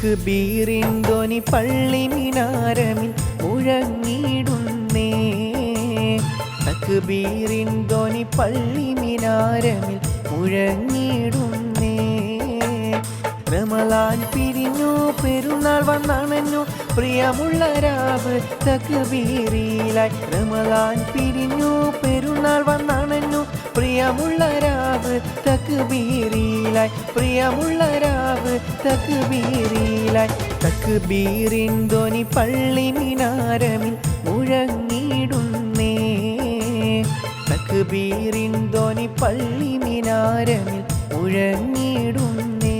തക്ബീറിൻ ധ്വനി പള്ളി മിനാരമിൽ മുഴങ്ങിടുന്നേ. തക്ബീറിൻ ധ്വനി പള്ളി മിനാരമിൽ മുഴങ്ങിടുന്നേ. റമളാൻ പിരിഞ്ഞു പെരുന്നാൾ വന്നണഞ്ഞു പ്രിയമുള്ള രാവ് തക്ബീറിലായി. റമളാൻ പിരിഞ്ഞു പെരുന്നാൾ വന്നണഞ്ഞു പ്രിയമുള്ള രാവ് തക്ബീറിലായി. പ്രിയമുള്ള രാവ് തക്ബീറിലായി. തക്ബീറിൻ ധ്വനി പള്ളി മിനാരമിൽ മുഴങ്ങിടുന്നേ. തക്ബീറിൻ ധ്വനി പള്ളി മിനാരമിൽ മുഴങ്ങിടുന്നേ.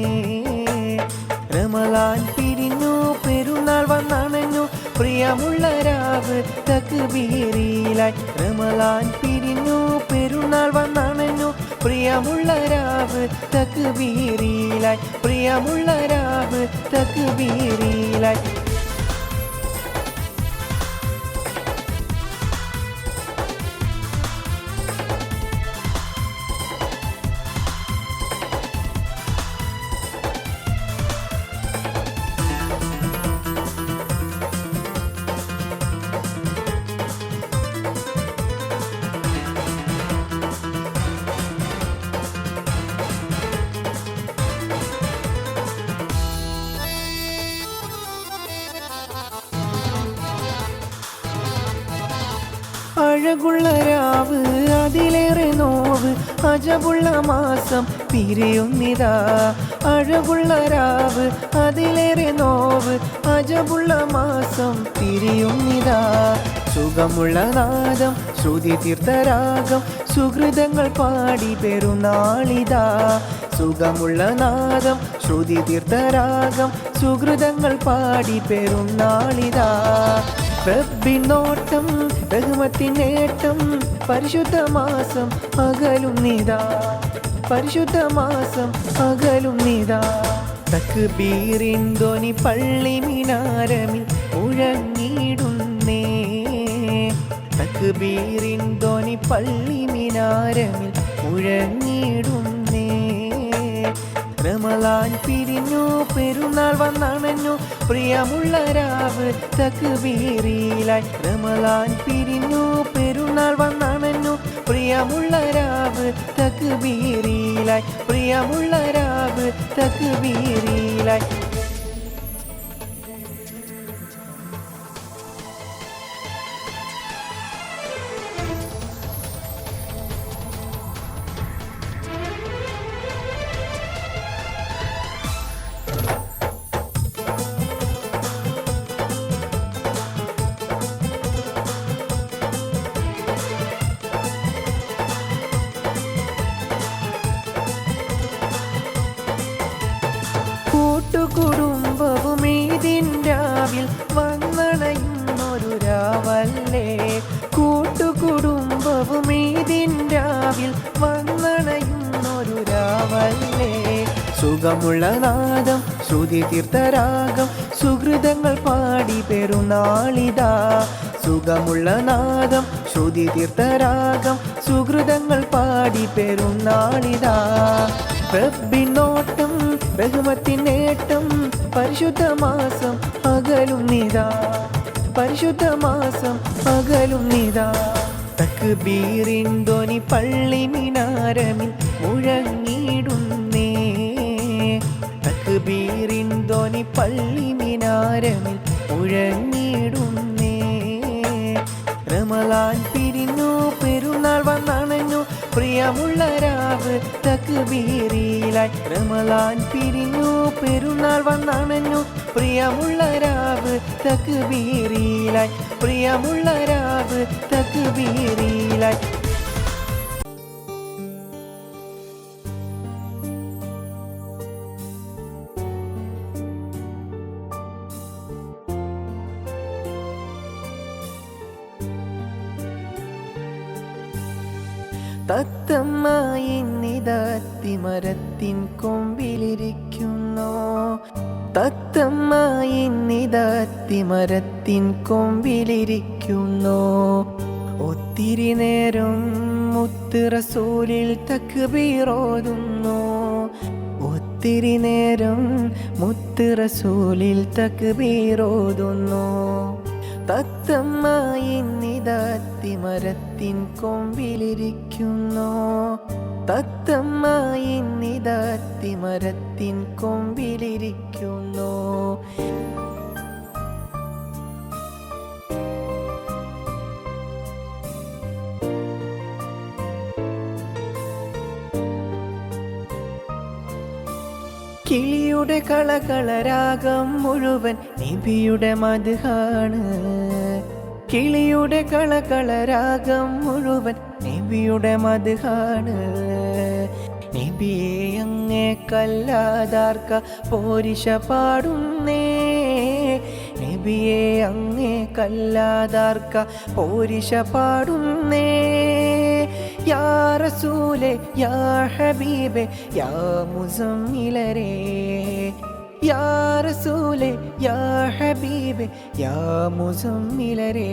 റമളാൻ പിരിഞ്ഞു പെരുന്നാൾ വന്നണഞ്ഞു പ്രിയമുള്ള രാവ് തക്ബീറിലായി. റമളാൻ പിരിഞ്ഞു പെരുന്നാൾ വന്നണഞ്ഞു പ്രിയമുള്ള രാവ് തക്ബീറിലായി. പ്രിയമുള്ള രാവ് തക്ബീറിലായി. അഴകുള്ള രാവ് അതിലേറെ നോവ് അജബുള്ള മാസം പിരിയുന്നിതാ. അഴകുള്ള രാവ് അതിലേറെ നോവ് അജബുള്ള മാസം പിരിയുന്നിതാ. സുഖമുള്ള നാദം ശ്രുതി തീർത്ഥരാഗം സുഹൃതങ്ങൾ പാടി പെരുന്നാളിതാ. സുഖമുള്ള നാദം ശ്രുതി തീർത്ഥരാഗം സുഹൃതങ്ങൾ പാടി പെരുന്നാളിതാ. റബ്ബിനോട്ടം റഹ്മത്തിനേട്ടം പരിശുദ്ധ മാസം അകലും നിതാ. പരിശുദ്ധ മാസം അകലും നിതാ. തക്ബീറിൻ ധ്വനി പള്ളി മിനാരമിൽ മുഴങ്ങിടുന്നേ. തക്ബീറിൻ ധ്വനി പള്ളി മിനാരമിൽ മുഴങ്ങിടുന്നേ. റമളാൻ പിരിഞ്ഞു പെരുന്നാൾ വന്നണഞ്ഞു പ്രിയമുള്ള രാവ് തക്ബീറിലായി. റമളാൻ പിരിഞ്ഞു പെരുന്നാൾ വന്നണഞ്ഞു പ്രിയമുള്ള രാവ് തക്ബീറിലായി. പ്രിയമുള്ള രാവ് തക്ബീറിലായി. കൂട്ടുകുടുംബവും ഈദിൻരാവിൽ വന്നണയുന്നൊരു രാവല്ലേ. കൂട്ടുകുടുംബവും ഈദിൻരാവിൽ വന്നണയുന്നൊരു രാവല്ലേ. സുഖമുള്ള നാദം ശ്രുതി തീർത്ഥരാഗം സുഹൃതങ്ങൾ പാടി പെരുന്നാളിതാ. സുഖമുള്ള നാദം ശ്രുതി തീർത്ഥരാഗം സുഹൃതങ്ങൾ പാടി പെരുന്നാളിതാ. റബ്ബിനോട്ടം റഹ്മത്തിനേട്ടം പരിശുദ്ധ മാസം അകലും നിതാ. പരിശുദ്ധ മാസം അകലും നിതാ. തക്ബീറിൻ ധ്വനി പള്ളി മിനാരമിൽ മുഴങ്ങിടുന്നേ. തക്ബീറിൻ ധ്വനി പള്ളി മിനാരമിൽ മുഴങ്ങിടുന്നേ. റമളാൻ പിരിഞ്ഞു പെരുന്നാൾ വന്നണഞ്ഞു പ്രിയമുള്ള രാവ് തക്ബീറിലായി. റമളാൻ പിരിഞ്ഞു പെരുന്നാൾ വന്നണഞ്ഞു പ്രിയമുള്ള രാവ് തക്ബീറിലായി. പ്രിയമുള്ള രാവ് തക്ബീറിലായി. തത്തമ്മായി നിതാത്തിമരത്തിൻ കൊമ്പിലിരിക്കുന്നു. തത്തമ്മായി നിതാത്തിമരത്തിൻ കൊമ്പിലിരിക്കുന്നു. ഒത്തിരി നേരം മുത്ത് റസൂലിൽ തക്ബീറോതുന്നു. ഒത്തിരി നേരം മുത്ത് റസൂലിൽ തക്ബീറോതുന്നു. തത്തമ്മായി നിദാത്തിമരത്തിൻ കൊമ്പിലിരിക്കുന്നു. തത്തമ്മായി നിദാത്തിമരത്തിൻ കൊമ്പിലിരിക്കുന്നു. കിളിയുടെ കളകളരാഗം മുഴുവൻ നബിയുടെ മദ്ഹാണ്. കിളിയുടെ കളകളരാഗം മുഴുവൻ നബിയുടെ മദ്ഹാണ്. നബിയെ അങ്ങേ കല്ലാതാർക്ക പോരിശ പാടുന്നേ. നബിയെ അങ്ങേ കല്ലാതാർക്ക പോരിശ പാടുന്നേ. യാ റസൂലേ യാ ഹബീബേ യാ മുസമ്മിലരേ. യാ റസൂലേ യാ ഹബീബേ യാ മുസമ്മിലരേ.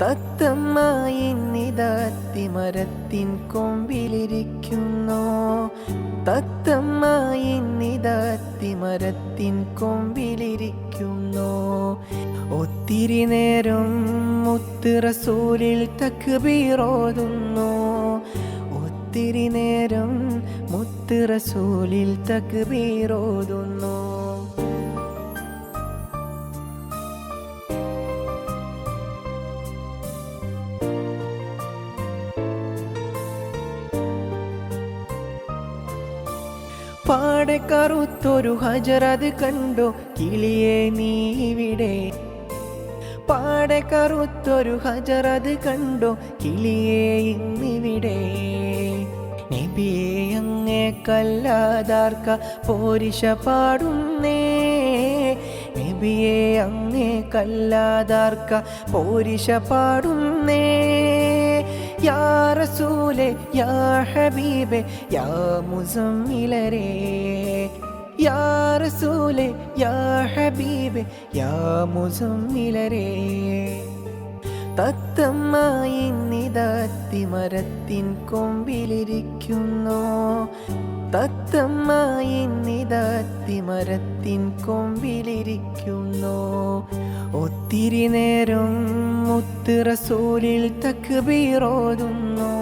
തത്തമ്മായി നിദാത്തിമരത്തിൻ കൊമ്പിലിരിക്കുന്നു. തത്തമ്മായി നിദാത്തിമരത്തിൻ കൊമ്പിലിരിക്കുന്നു. ഒത്തിരി നേരം മുത്ത് റസൂലിൽ തക്ബീറോതുന്നു. ഒത്തിരി നേരം മുത്ത് റസൂലിൽ തക്ബീറോതുന്നു. പാടെ കറുത്തൊരു ഹജറത് കണ്ടോ കിളിയെ നീവിടെ. പാടെ കറുത്തൊരു ഹജറത് കണ്ടോ കിളിയെ ഇന്നിവിടെ. നബിയെ അങ്ങേ കല്ലാതാർക്ക പോരിശ പാടുന്നേ. നബിയെ അങ്ങേ കല്ലാതാർക്ക പോരിശ പാടുന്നേ. യാ റസൂലേ യാ ഹബീബേ യാ മുസമ്മിലരേ. യാ റസൂലേ യാ ഹബീബേ യാ മുസമ്മിലരേ. തത്തമ്മായി നിദാത്തിമരത്തിൻ കൊമ്പിലിരിക്കുന്നു. തത്തമ്മായി നിദാത്തിമരത്തിൻ കൊമ്പിലിരിക്കുന്നു. ഒത്തിരി നേരം മുത്ത് റസൂലിൽ തക്ബീറോതുന്നു.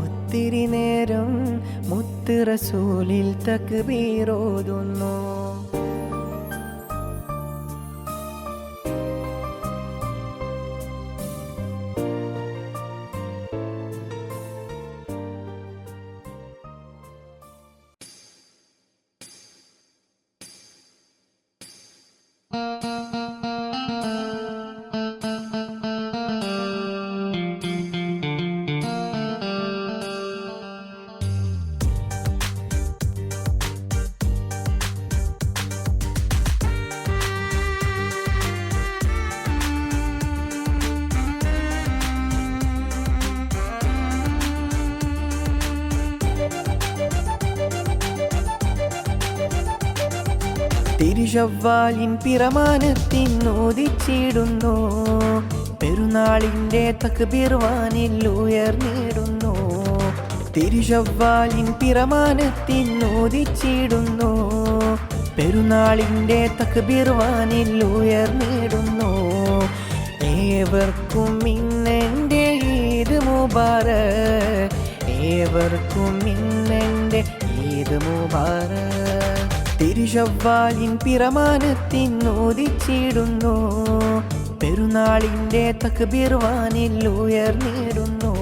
ഒത്തിരി നേരം മുത്ത് റസൂലിൽ തക്ബീറോതുന്നു. തിരുശവ്വാലിൻ പിറമാനത്തിനോദിച്ചിടുന്നു. പെരുന്നാളിൻ്റെ തക്ബീർ വാനിൽ ഉയർന്നിടുന്നു. തിരുശവ്വാലിൻ പിറമാനത്തിനോദിച്ചിടുന്നു. പെരുന്നാളിൻ്റെ തക്ബീർ വാനിൽ ഉയർന്നിടുന്നു. ഏവർക്കും ഇന്നെൻ്റെ ഈദ് മുബാറക്. ഏവർക്കും ഇന്നെൻ്റെ ഈദ് മുബാറക്. തിരുശവ്വാലിൻ പിറമാനത്തിനോദിച്ചിടുന്നു. പെരുന്നാളിൻ്റെ തക്ബീർ വാനിൽ ഉയർന്നിടുന്നു.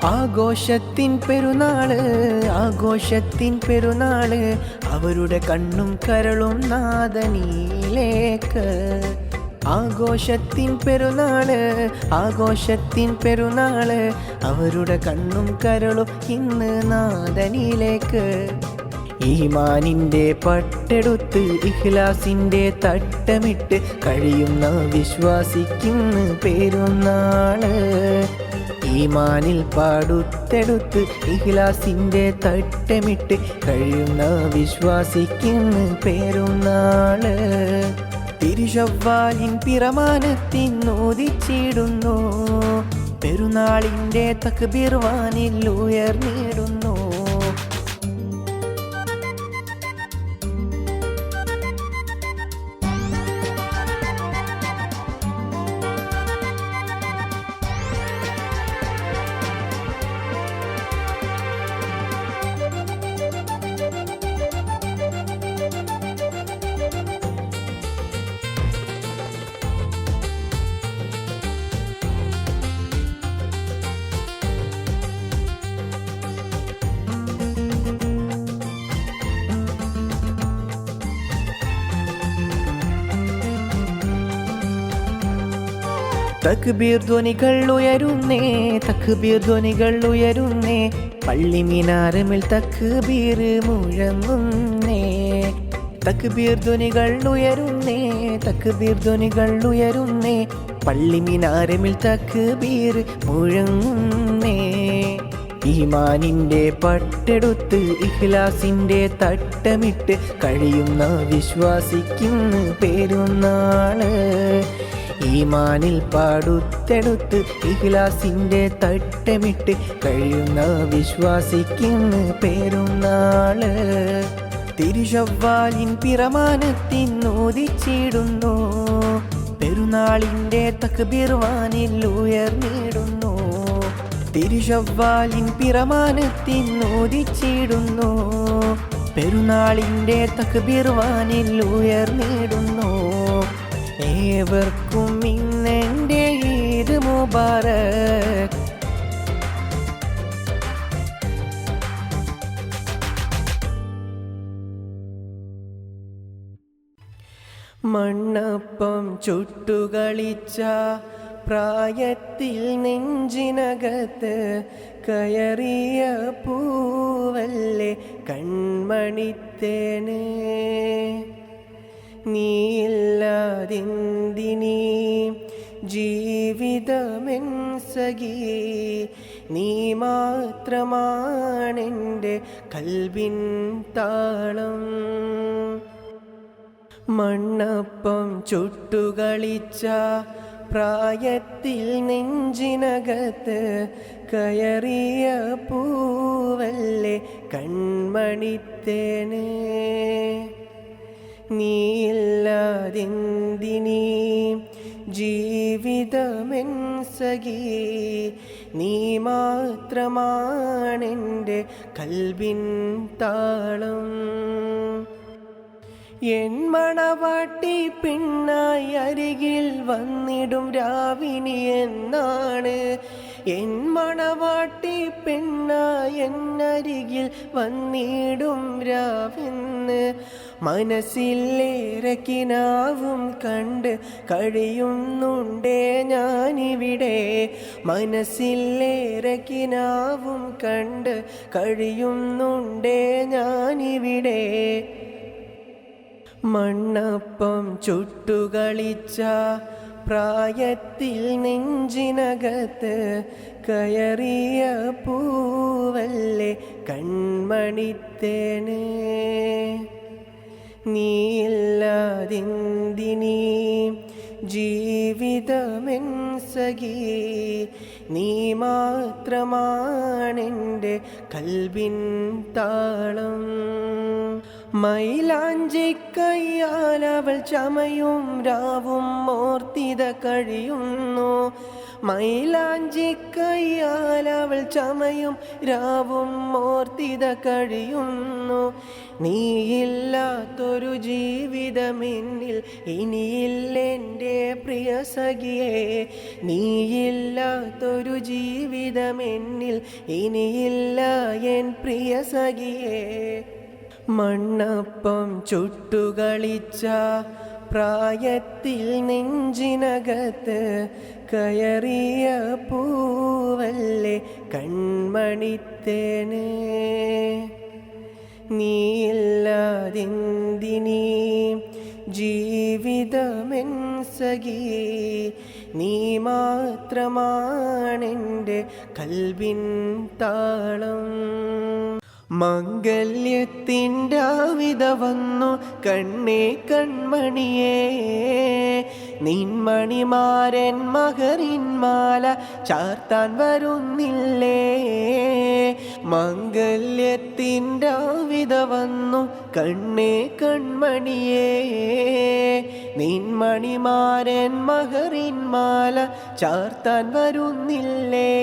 ആഘോഷത്തിൻ പെരുന്നാള്, ആഘോഷത്തിൻ പെരുന്നാള്, അവരുടെ കണ്ണും കരളും നാദനിലേക്ക്. ആഘോഷത്തിൻ പെരുന്നാള്, ആഘോഷത്തിൻ പെരുന്നാള്. അവരുടെ കണ്ണും കരളും ഇന്ന് നാദനിലേക്ക്. ഈമാനിൻ്റെ പട്ടെടുത്ത് ഇഖ്ലാസിൻ്റെ തട്ടമിട്ട് കഴിയുന്ന വിശ്വാസിക്കിന്ന് പെരുന്നാള്. ഈമാനിൽ പാടുത്തെടുത്ത് ഇഖ്ലാസിൻ്റെ തട്ടമിട്ട് കഴിയുന്ന വിശ്വാസിക്കിന്ന് പെരുന്നാള്. തിരുശവ്വാലിൻ പിറമാനത്തിനോദിച്ചിടുന്നു, പെരുന്നാളിൻ്റെ തക്ബീർ വാനിൽ ഉയർന്നിടുന്നു. തക്ബീർ ധ്വനികൾ ഉയരുന്നേ, തക്ബീർ ധ്വനികൾ ഉയരുന്നേ. പള്ളി മിനാരമിൽ തക്ബീർ മുഴങ്ങുന്നേ. തക്ബീർ ധ്വനികൾ ഉയരുന്നേ, തക്ബീർ ധ്വനികൾ ഉയരുന്നേ. പള്ളി മിനാരമിൽ തക്ബീർ മുഴങ്ങുന്നേ. ഈമാനിൻ്റെ പട്ടെടുത്ത് ഇഖ്ലാസിൻ്റെ തട്ടമിട്ട് കഴിയുന്ന വിശ്വാസിക്കിന്ന് പെരുന്നാള്. ഈമാനിൽ പാടുത്തെടുത്ത് ഇഖ്ലാസിൻ്റെ തട്ടമിട്ട് കഴിയുന്ന വിശ്വാസിക്കിന്ന് പെരുന്നാള്. തിരുശവ്വാലിൻ പിറമാനത്തിനോദിച്ചിടുന്നു, പെരുന്നാളിൻ്റെ തക്ബീർ വാനിൽ ഉയർന്നിടുന്നു. തിരുശവ്വാലിൻ പിറമാനത്തിനോദിച്ചിടുന്നു, പെരുന്നാളിൻ്റെ തക്ബീർ വാനിൽ ഉയർന്നിടുന്നു. ഏവർക്കും ഇന്നെൻ്റെ ഈദ് മുബാറക്. മണ്ണപ്പം ചുട്ടുകളിച്ച പ്രായത്തിൽ നെഞ്ചിനകത്ത് കയറിയ പൂവല്ലേ കൺമണിത്തേനെ. നീയില്ലാതെന്തിനീ ജീവിതമെൻ സഖി, നീ മാത്രമാണെൻ്റെ കൽബിൻ താളം. മണ്ണപ്പം ചുട്ടുകളിച്ച പ്രായത്തിൽ നെഞ്ചിനകത്ത് കയറിയ പൂവല്ലേ കൺമണിത്തേനെ. നീയില്ലാതെന്തിനീ ജീവിതമെൻ സഖി, നീ മാത്രമാണെൻ്റെ കൽബിൻ താളം. എൻ മണവാട്ടി പെണ്ണായി അരികിൽ വന്നിടും രാവിനി എന്നാണ്. എൻ മണവാട്ടി പെണ്ണായി എന്നരികിൽ വന്നിടും രാവെന്ന്. മനസ്സിലേറെ കിനാവും കണ്ട് കഴിയുന്നുണ്ടേ ഞാനിവിടെ. മനസ്സിലേറെ കിനാവും കണ്ട് കഴിയുന്നുണ്ടേ ഞാനിവിടെ. മണ്ണപ്പം ചുട്ടുകളിച്ച പ്രായത്തിൽ നെഞ്ചിനകത്ത് കയറിയ പൂവല്ലേ കൺമണിത്തേനെ. നീയില്ലാതെന്തിനീ ജീവിതമെൻ സഖി, നീ മാത്രമാണെൻ്റെ കൽബിൻ താളം. മൈലാഞ്ചിക്കയ്യാൽ അവൾ ചമയും രാവും ഓർത്തിത കഴിയുന്നു. മൈലാഞ്ചിക്കയ്യാൽ അവൾ ചമയും രാവും ഓർത്തിത കഴിയുന്നു. നീയില്ലാത്തൊരു ജീവിതമെന്നിൽ ഇനിയില്ലെൻ്റെ പ്രിയ സഖിയേ. നീയില്ലാത്തൊരു ജീവിതമെന്നിൽ ഇനിയില്ല എൻ പ്രിയ സഖിയേ. മണ്ണപ്പം ചുട്ടുകളിച്ച പ്രായത്തിൽ നെഞ്ചിനകത്ത് കയറിയ പൂവല്ലേ കൺമണിത്തേന്. നീയില്ലാതെന്തിനീ ജീവിതമെൻ സഖി, നീ മാത്രമാണെൻ്റെ കൽവിൻ താളം. മംഗല്യത്തിൻ്റെ വിധ വന്നു കണ്ണേ കൺമണിയേ, നിൻമണിമാരൻ മകരിൻ മാല ചാർത്താൻ വരുന്നില്ലേ. മംഗല്യത്തിൻ്റെ വിധ വന്നു കണ്ണേ കൺമണിയേ, നിൻമണിമാരൻ മകരിൻ മാല ചാർത്താൻ വരുന്നില്ലേ.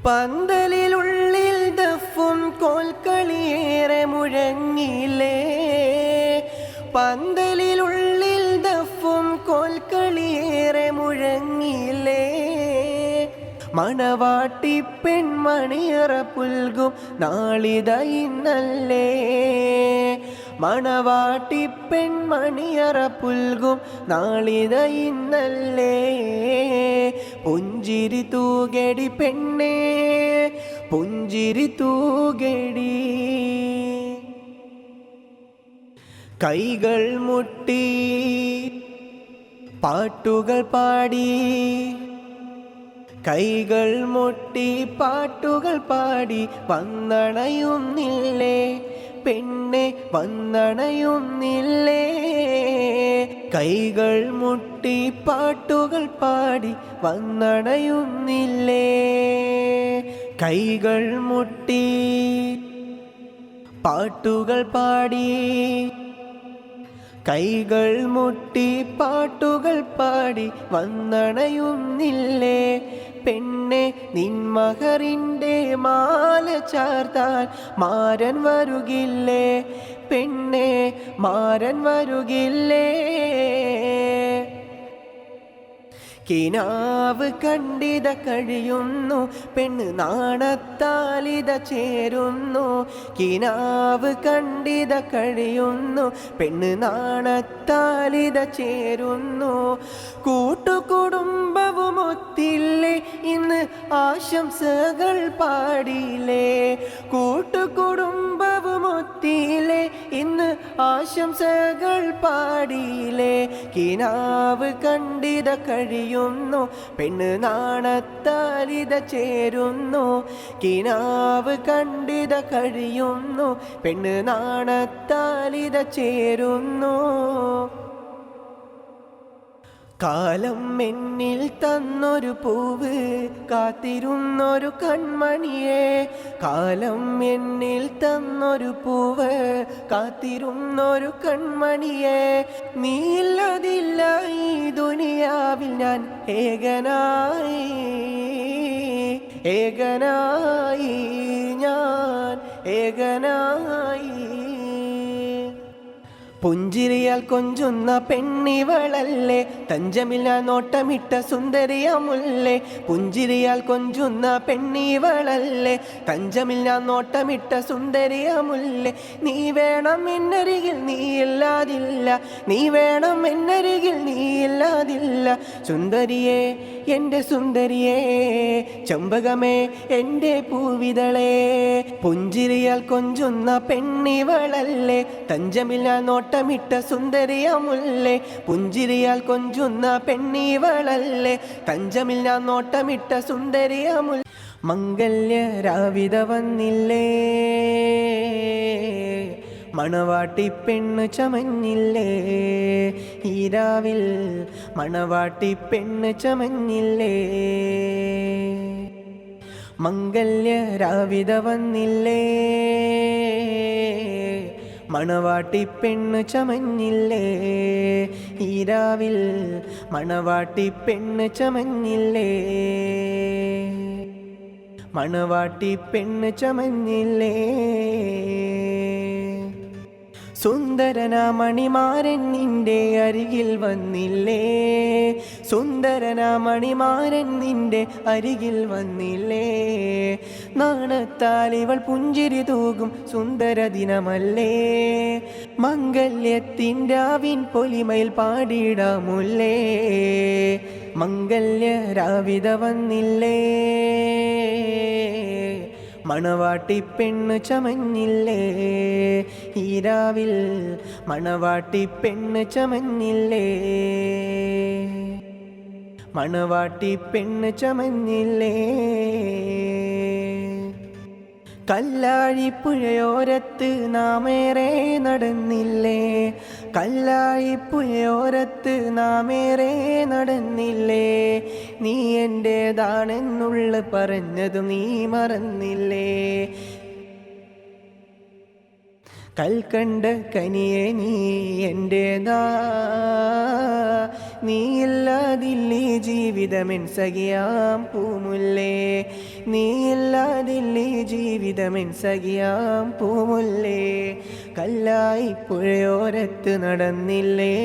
പന്തലിനുള്ളിൽ ദഫും കോൽക്കളിയേറെ മുഴങ്ങിയില്ലേ, പന്തലിനുള്ളിൽ ദഫും കോൽക്കളിയേറെ മുഴങ്ങിയില്ലേ. മണവാട്ടി പെൺമണിയറ പുൽകും നാളിത ഇന്നല്ലേ, മണവാട്ടി പെൺമണിയറ പുൽകും നാളിത ഇന്നല്ലേ. പുഞ്ചിരി തൂകടി പെണ്ണേ പുഞ്ചിരി തൂകടി, കൈകൾ മുട്ടി പാട്ടുകൾ പാടി, കൈകൾ മുട്ടി പാട്ടുകൾ പാടി വന്നണയുന്നില്ലേ പെണ്ണെ വന്നണയുന്നില്ലേ. കൈകൾ മുട്ടി പാട്ടുകൾ പാടി വന്നണയുന്നില്ലേ, കൈകൾ മുട്ടി പാട്ടുകൾ പാടി, കൈകൾ മുട്ടി പാട്ടുകൾ പാടി വന്നണയുന്നില്ലേ. പെണ്ണെ നിൻമകരിൻ്റെ മാല ചാർത്താൻ മാരൻ വരുകില്ലേ, പെണ്ണെ മാരൻ വരുകില്ലേ. കിനാവ് കണ്ടിത കഴിയുന്നു പെണ്ണ് നാണത്താലിത ചേരുന്നു, കിനാവ് കണ്ടിത കഴിയുന്നു പെണ്ണ് നാണത്താലിത ചേരുന്നു. കൂട്ടുകുടുംബവുമൊത്തില്ലേ ഇന്ന് ആശംസകൾ പാടിയില്ലേ, കൂട്ടുകുടുംബവുമൊത്തില്ലേ ഇന്ന് ആശംസകൾ പാടിയില്ലേ. കിനാവ് കണ്ടിത കഴിയുന്നു പെണ്ണ് നാണത്താലിത ചേരുന്നു, കിനാവ് കണ്ടിത കഴിയുന്നു പെണ്ണ് നാണത്താലിത ചേരുന്നു. കാലം എന്നിൽ തന്നൊരു പൂവ് കാത്തിരുന്നൊരു കൺമണിയെ, കാലം എന്നിൽ തന്നൊരു പൂവ് കാത്തിരുന്നൊരു കൺമണിയെ. നീയില്ലതില്ല ഈ ദുനിയാവിൽ ഞാൻ ഏകനായി, ഏകനായി ഞാൻ ഏകനായി. പുഞ്ചിരിയാൽ കൊഞ്ചുന്ന പെണ്ണിവളല്ലേ തഞ്ചമില്ല നോട്ടമിട്ട സുന്ദരിയമുല്ലേ, പുഞ്ചിരിയാൽ കൊഞ്ചുന്ന പെണ്ണിവളല്ലേ തഞ്ചമില്ല നോട്ടമിട്ട സുന്ദരിയമുല്ലേ. നീ വേണം എന്നരികിൽ നീയില്ലാതില്ല, നീ വേണം എന്നരികിൽ നീയില്ലാതില്ല. സുന്ദരിയേ എൻ്റെ സുന്ദരിയേ ചെമ്പകമേ എൻ്റെ പൂവിതളേ, പുഞ്ചിരിയാൽ കൊഞ്ചുന്ന പെണ്ണിവളല്ലേ തഞ്ചമില്ല നോട്ടമിട്ട സുന്ദരിയമുല്ലേ, പുഞ്ചിരിയാൽ കൊഞ്ചുന്ന പെണ്ണിവളല്ലേ തഞ്ചമില്ല നോട്ടമിട്ട സുന്ദരിയമുല്ല. മംഗല്യ രാവിത വന്നില്ലേ, മണവാട്ടി പെണ്ണ് ചമഞ്ഞില്ലേ, ഈ രാവിൽ മണവാട്ടി പെണ്ണ് ചമഞ്ഞില്ലേ. മംഗല്യ രാവിത വന്നില്ലേ, മണവാട്ടി പെണ്ണ് ചമഞ്ഞില്ലേ, ഈ രാവിൽ മണവാട്ടി പെണ്ണ് ചമഞ്ഞില്ലേ, മണവാട്ടി പെണ്ണ് ചമഞ്ഞില്ലേ. സുന്ദരനാമണിമാരൻ നിന്റെ അരികിൽ വന്നില്ലേ, സുന്ദരനാമണിമാരൻ നിന്റെ അരികിൽ വന്നില്ലേ. നാണത്താൽ ഇവൾ പുഞ്ചിരി തൂകും സുന്ദര ദിനമല്ലേ, മംഗല്യത്തിൻ്റെ ആവിൻ പൊലിമയിൽ പാടിടാമുല്ലേ. മംഗല്യ രാവിത വന്നില്ലേ, മണവാട്ടി പെണ്ണ് ചമഞ്ഞില്ലേ. ഈരാവിൽ മണവാട്ടി പെണ്ണ് ചമഞ്ഞില്ലേ, മണവാട്ടി പെണ്ണ് ചമഞ്ഞില്ലേ. കല്ലാഴിപ്പുഴയോരത്ത് നാമേറെ നടന്നില്ലേ, കല്ലാഴിപ്പുഴയോരത്ത് നാമേറെ നടന്നില്ലേ. നീ എൻ്റേതാണെന്നുള്ള പറഞ്ഞതു നീ മറന്നില്ലേ. കൽക്കണ്ട കനിയെ നീ എൻ്റേതാ, നീയില്ലാതില്ലീ ജീവിതമെൻ സഖിയാം പൂമുല്ലേ, നീയില്ലാതില്ലീ ജീവിതമെൻ സഖിയാം പൂമുല്ലേ. കല്ലായി പുഴയോരത്ത് നടന്നില്ലേ,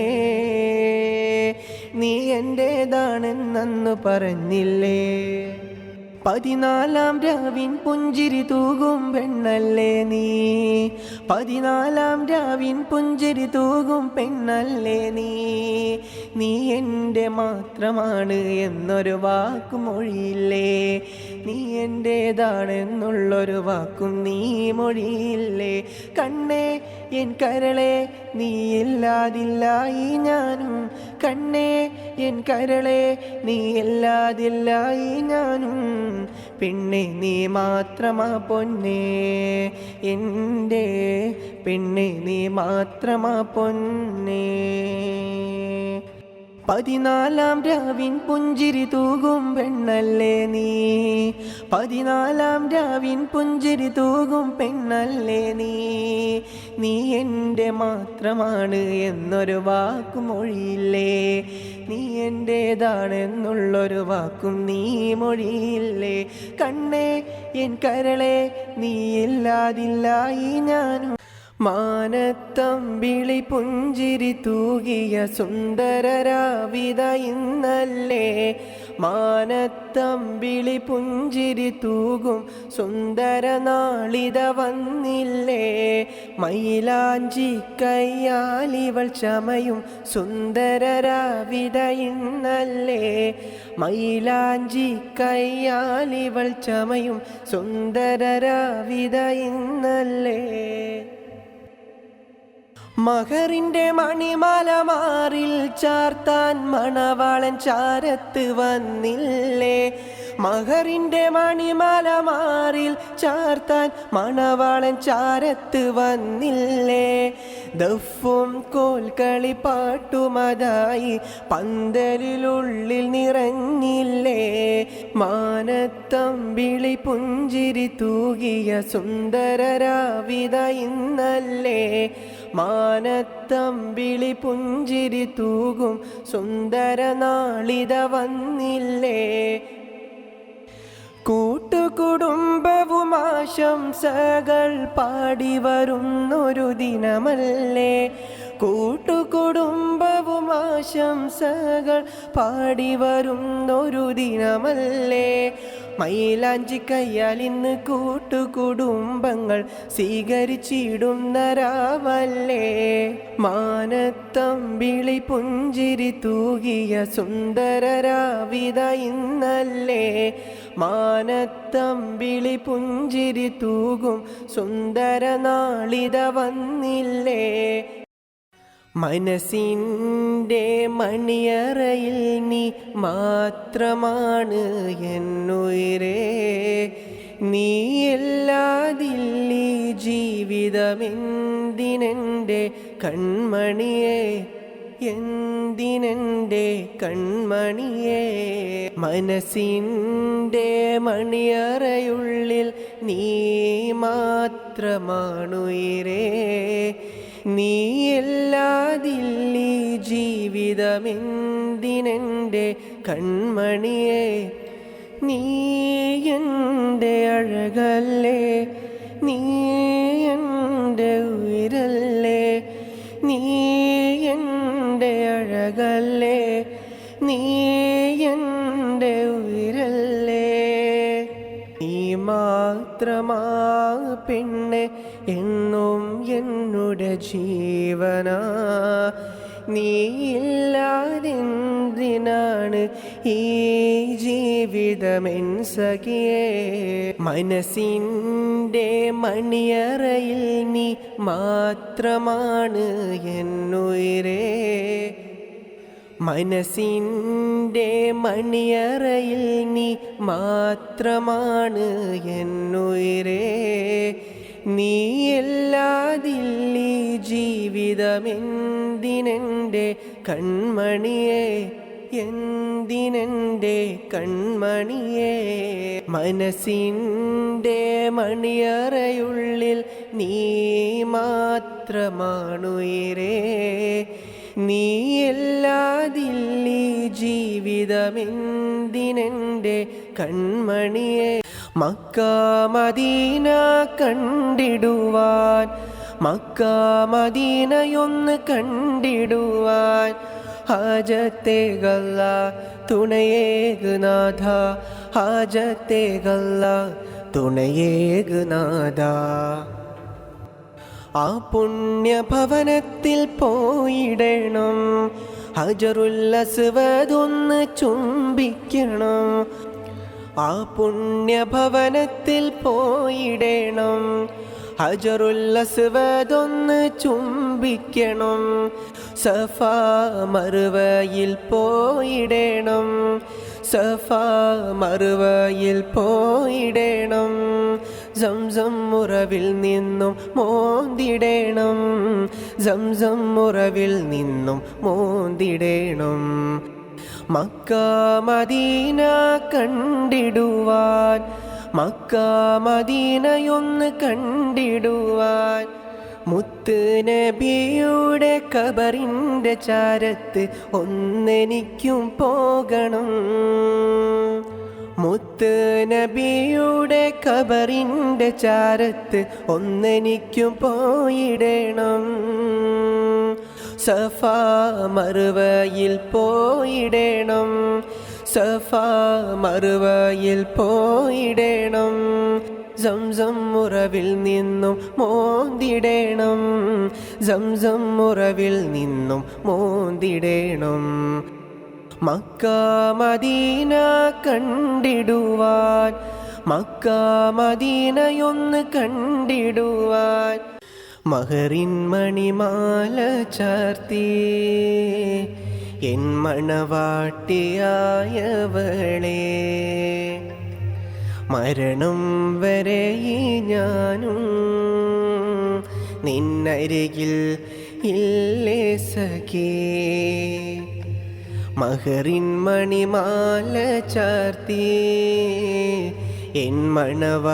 നീ എൻ്റേതാണെന്നു പറഞ്ഞില്ലേ. 14 രാവിൻ പുഞ്ചിരി തൂകും പെണ്ണല്ലേ നീ, 14 രാവിൻ പുഞ്ചിരി തൂകും പെണ്ണല്ലേ നീ. നീ എൻ്റെ മാത്രമാണ് എന്നൊരു വാക്കും മൊഴിയില്ലേ, നീ എൻ്റേതാണെന്നുള്ളൊരു വാക്കും നീ മൊഴിയില്ലേ. കണ്ണേ എൻ കരളെ നീയില്ലാതില്ലായി ഞാനും, കണ്ണേ എൻ കരളെ നീയില്ലാതില്ലായി ഞാനും. പെണ്ണെ നീ മാത്രമാ പൊന്നേ എൻ്റെ, പെണ്ണെ നീ മാത്രമാ പൊന്നേ. 14 രാവിൻ പുഞ്ചിരി തൂകും പെണ്ണല്ലേ നീ, 14 രാവിൻ പുഞ്ചിരി തൂകും പെണ്ണല്ലേ നീ. നീ എൻ്റെ മാത്രമാണ് എന്നൊരു വാക്കും മൊഴിയില്ലേ, നീ എൻ്റേതാണെന്നുള്ളൊരു വാക്കും നീ മൊഴിയില്ലേ. കണ്ണേ എൻ കരളെ നീയില്ലാതില്ലായി ഞാനും. മാനത്തമ്പിളി പുഞ്ചിരി തൂകിയ സുന്ദരരാവിത ഇന്നല്ലേ, മാനത്തമ്പിളി പുഞ്ചിരി തൂകും സുന്ദര നാളിത വന്നില്ലേ. മൈലാഞ്ചി കയ്യാലിവൾ ചമയും സുന്ദരരാവിത ഇന്നല്ലേ, മൈലാഞ്ചി കയ്യാലിവൾ ചമയും സുന്ദരരാവിത ഇന്നല്ലേ. മഹറിൻ്റെ മണിമാല മാറിൽ ചാർത്താൻ മണവാളൻ ചാരത്ത് വന്നില്ലേ, മഹറിൻ്റെ മണിമാല മാറിൽ ചാർത്താൻ മണവാളൻ ചാരത്ത് വന്നില്ലേ. ദഫും കോൽക്കളി പാട്ടുമതായി പന്തലിലുള്ളിൽ നിറഞ്ഞില്ലേ. മാനത്തമ്പിളി പുഞ്ചിരി തൂകിയ സുന്ദരരാവിത ഇന്നല്ലേ, മാനത്തമ്പിളി പുഞ്ചിരി തൂകും സുന്ദര നാളിത വന്നില്ലേ. കൂട്ടുകുടുംബവും ആശംസകൾ പാടി വരുന്നൊരു ദിനമല്ലേ, കൂട്ടുകുടുംബവും ആശംസകൾ പാടി വരുന്നൊരു ദിനമല്ലേ. മൈലാഞ്ചി കയ്യാൽ ഇന്ന് കൂട്ടുകുടുംബങ്ങൾ സ്വീകരിച്ചിടുന്ന രാവല്ലേ. മാനത്തമ്പിളി പുഞ്ചിരി തൂകിയ സുന്ദരരാവിത ഇന്നല്ലേ, മാനത്തമ്പിളി പുഞ്ചിരി തൂകും സുന്ദര നാളിത വന്നില്ലേ. മനസ്സിൻ്റെ മണിയറയിൽ നീ മാത്രമാണ് എന്നുയിരേ, നീയില്ലാതില്ലീ ജീവിതമെന്തിനെൻ്റെ കൺമണിയേ, എന്തിനെൻ്റെ കൺമണിയേ. മനസ്സിൻ്റെ മണിയറയുള്ളിൽ നീ മാത്രമാണുയിരേ, നീയില്ലാതില്ലീ ജീവിതമെന്തിനെൻ്റെ കൺമണിയേ. നീ എൻ്റെ അഴകല്ലേ, നീ എൻ്റെ ഉയിരല്ലേ, നീ എൻ്റെ ഉയിരല്ലേ. നീ മാത്രമാ പെണ്ണെ എന്നും എന്നുടെ ജീവനാ. നീയില്ലാതെന്തിനാണ് ഈ ജീവിതമെൻ സഖിയേ. മനസ്സിൻ്റെ മണിയറയിൽ നീ മാത്രമാണ് എന്നുയിരേ. മനസ്സിൻ്റെ മണിയറയിൽ നീ മാത്രമാണ് എന്നുയിരേ. നീയല്ലാതില്ലീ ജീവിതമെന്തിനെൻ്റെ കൺമണിയേ, എന്തിനെൻ്റെ കൺമണിയേ. മനസ്സിൻ്റെ മണിയറയുള്ളിൽ നീ മാത്രമാണുയിരേ. നീയല്ലാതില്ലീ ജീവിതമെന്തിനെൻ്റെ കൺമണിയേ. മക്ക മദീന കണ്ടിടുവാൻ, മക്ക മദീനയൊന്ന് കണ്ടിടുവാൻ ഹാജത്തേകല്ല തുണയേകുനാഥ, ഹാജത്തേകല്ല തുണയേകുനാഥ. ആ പുണ്യഭവനത്തിൽ പോയിടണം, ഹജറുൽ അസ്വദൊന്ന് ചുംബിക്കണം. ആ പുണ്യഭവനത്തിൽ പോയിടണം, ഹജറുൽ അസ്വദൊന്ന് ചുംബിക്കണം. സഫാ മറുവയിൽ പോയിടണം, സഫാ മറുവയിൽ പോയിടണം. സംസം ഉറവിൽ നിന്നും മോന്തിടണം, സംസം ഉറവിൽ നിന്നും മോന്തിടണം. മക്ക മദീന കണ്ടിടുവാൻ, മക്ക മദീനയൊന്ന് കണ്ടിടുവാൻ മുത്ത് നബിയുടെ ഖബറിൻ്റെ ചാരത്ത് ഒന്നെനിക്കും പോകണം. മുത്ത് നബിയുടെ ഖബറിൻ്റെ ചാരത്ത് ഒന്നെനിക്കും പോയിടണം. സഫാ മറുവയിൽ പോയിടണം, സഫാ മറുവയിൽ പോയിടണം. സംസം ഉറവിൽ നിന്നും മോന്തിടണം, സംസം ഉറവിൽ നിന്നും മോന്തിടണം. മക്ക മദീന കണ്ടിടുവാൻ, മക്ക മദീനയൊന്ന് കണ്ടിടുവാൻ മഹറിൻ മണിമാല ചാർത്തി എൻ മണവാട്ടിയായവളെ. മരണം വരെ ഞാനും നിന്നരികിൽ ഇല്ലേ സഖി. മഹറിൻ മണിമാല ചാർത്തി എൻ മണവാട്ടിയായവളെ.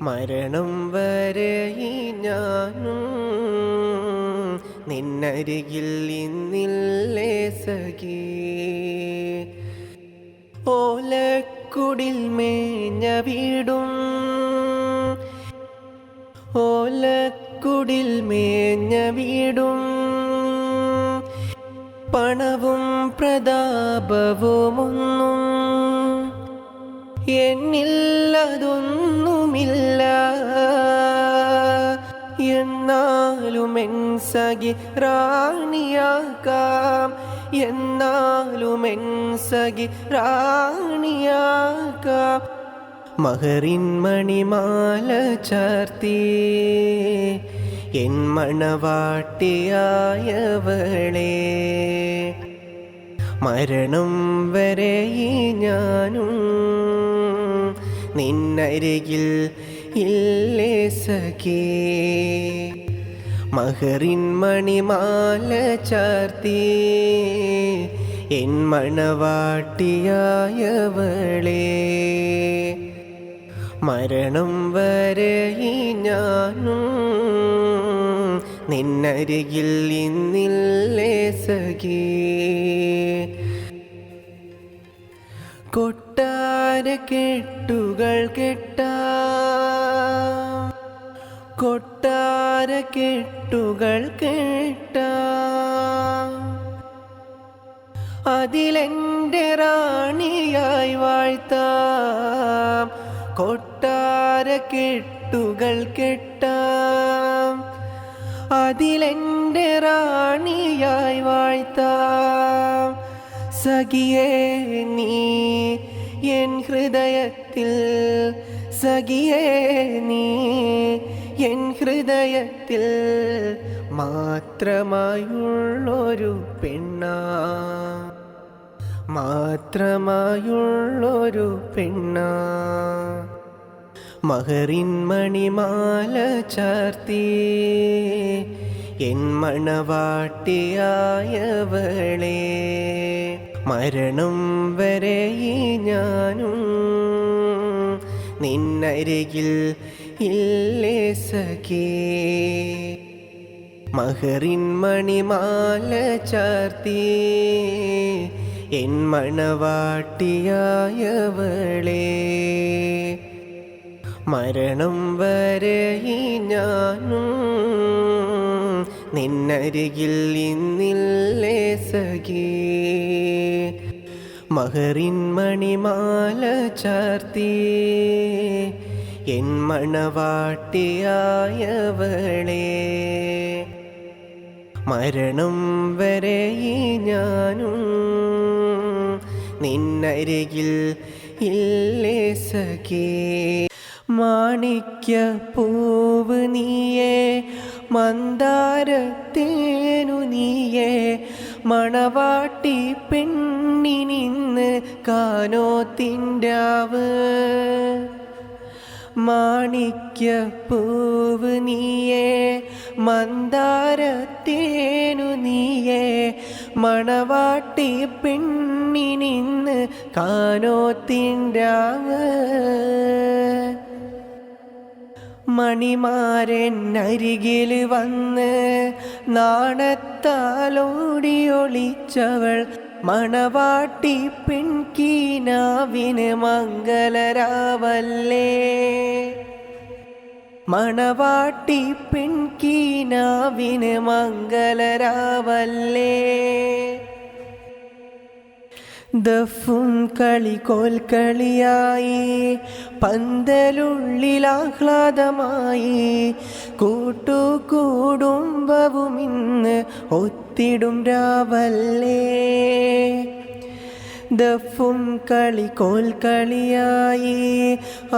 മരണം വരെ ഞാനും നിന്നരികിൽ ഇന്നില്ലേ സഖി. ഓലക്കുടിൽ മേഞ്ഞ വീടും, ഓലക്കുടിൽ മേഞ്ഞ വീടും പണവും പ്രതാപവുമൊന്നും എന്നില്ലതൊന്നുമില്ല. എന്നാലും എൻ സഖി റാണിയാക്കാം, എന്നാലും എൻ സഖി റാണിയാക്കാം. മഹറിൻ മണിമാല ചാർത്തി എൻ മണവാട്ടിയായവളെ. മരണം വരെ ഞാനും നിന്നരികിൽ ഇല്ലേ സഖി. മഹറിൻ മണിമാല ചാർത്തി എൻ മണവാട്ടിയായവളെ. മരണം വരെ ഞാനും നിന്നരികിൽ ഇന്നില്ലേ സഖി. കൊട്ടാര കെട്ടുകൾ കെട്ടാം, കൊട്ടാര കെട്ട് കെട്ടുകൾ കെട്ടാം, അതിലെൻ്റെ റാണിയായി വാഴ്ത്താം. കൊട്ടാര കെട്ടുകൾ കെട്ടാം, അതിലെൻ്റെ റാണിയായി വാഴ്ത്താം. സഖിയേ നീ എൻ ഹൃദയത്തിൽ, സഖിയേ നീ എൻ ഹൃദയത്തിൽ മാത്രമായുള്ളൊരു പെണ്ണാ, മാത്രമായുള്ളൊരു പെണ്ണാ. മഹറിൻ മണിമാല ചാർത്തി എൻ മണവാട്ടിയായവളെ, മരണം വരെ ഞാനും നിന്നരികിൽ ഇല്ലേ സഖി. മഹറിൻ മണിമാല ചാർത്തി എൻ മണവാട്ടിയായവളെ, മരണം വരെ ഞാനും നിന്നരികിൽ ഇന്നില്ലേ സഖി. മഹറിൻ മണിമാല ചാർത്തി എൻ മണവാട്ടിയായവളെ, മരണം വരെ ഞാനും നിന്നരികിൽ ഇല്ലേ സഖി. മാണിക്യ പൂവ് നീയേ, മന്ദാരത്തേനു നീയേ, മണവാട്ടി പെണ്ണിനിന്ന് കാനോത്തിൻ്റാവ്. മാണിക്യ പൂവ് നീയേ, മന്ദാരത്തേനു നീയേ, മണവാട്ടി പെണ്ണിനിന്ന് കാനോത്തിൻ്റാവ്. മണിമാരൻ അരികിൽ വന്ന് നാണത്താലോടിയൊളിച്ചവൾ, മണവാട്ടി പെൺകീനാവിന് മംഗലരാവല്ലേ, മണവാട്ടി പെൺകീനാവിന് മംഗലരാവല്ലേ. ദഫും കളി കോൽക്കളിയായി പന്തലുള്ളിലാഹ്ലാദമായി, കൂട്ടുകുടുംബവും ഇന്ന് ഒത്തിടും രാവല്ലേ. ദഫും കളി കോൽക്കളിയായി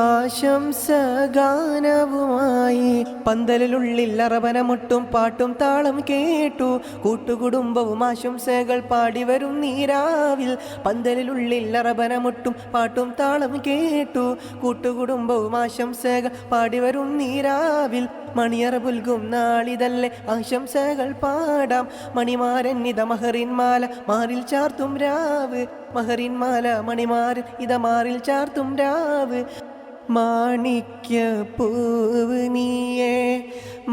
ആശംസഗാനവുമായി, പന്തലിനുള്ളിൽ അറബനമൊട്ടും പാട്ടും താളം കേട്ടു, കൂട്ടുകുടുംബവും ആശംസകൾ പാടിവരും നീരാവിൽ. പന്തലിനുള്ളിൽ അറബനമൊട്ടും പാട്ടും താളം കേട്ടു, കൂട്ടുകുടുംബവും ആശംസകൾ പാടിവരും നീരാവിൽ. മണിയറ പുൽകും നാളിതല്ലേ ആശംസകൾ പാടാം, മണിമാരൻ ഇത മഹറിൻ മാല മാറിൽ ചാർത്തും രാവ്. മഹറിൻ മാല മണിമാരൻ ഇത മാറിൽ ചാർത്തും രാവ്. മാണിക്യ പൂവ് നീയേ,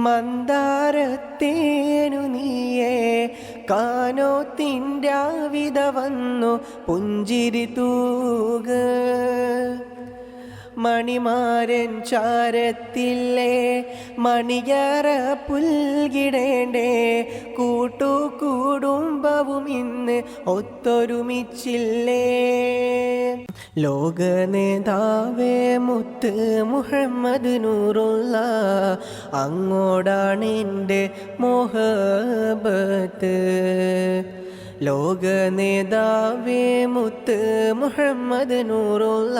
മന്ദാരത്തേനു നീയേ, കാനോത്തിൻ്റാവിത വന്നു പുഞ്ചിരി തൂക. മണിമാരൻ ചാരത്തില്ലേ, മണിയറ പുൽകിടേണ്ടേ, കൂട്ടുകുടുംബവും ഇന്ന് ഒത്തൊരുമിച്ചില്ലേ. ലോക നേതാവേ മുത്ത് മുഹമ്മദ് നൂറുള്ള, അങ്ങോടാണെൻ്റെ മോഹബത്ത്. ലോക നേതാവേ മുത്ത് മുഹമ്മദ് നൂറുള്ള,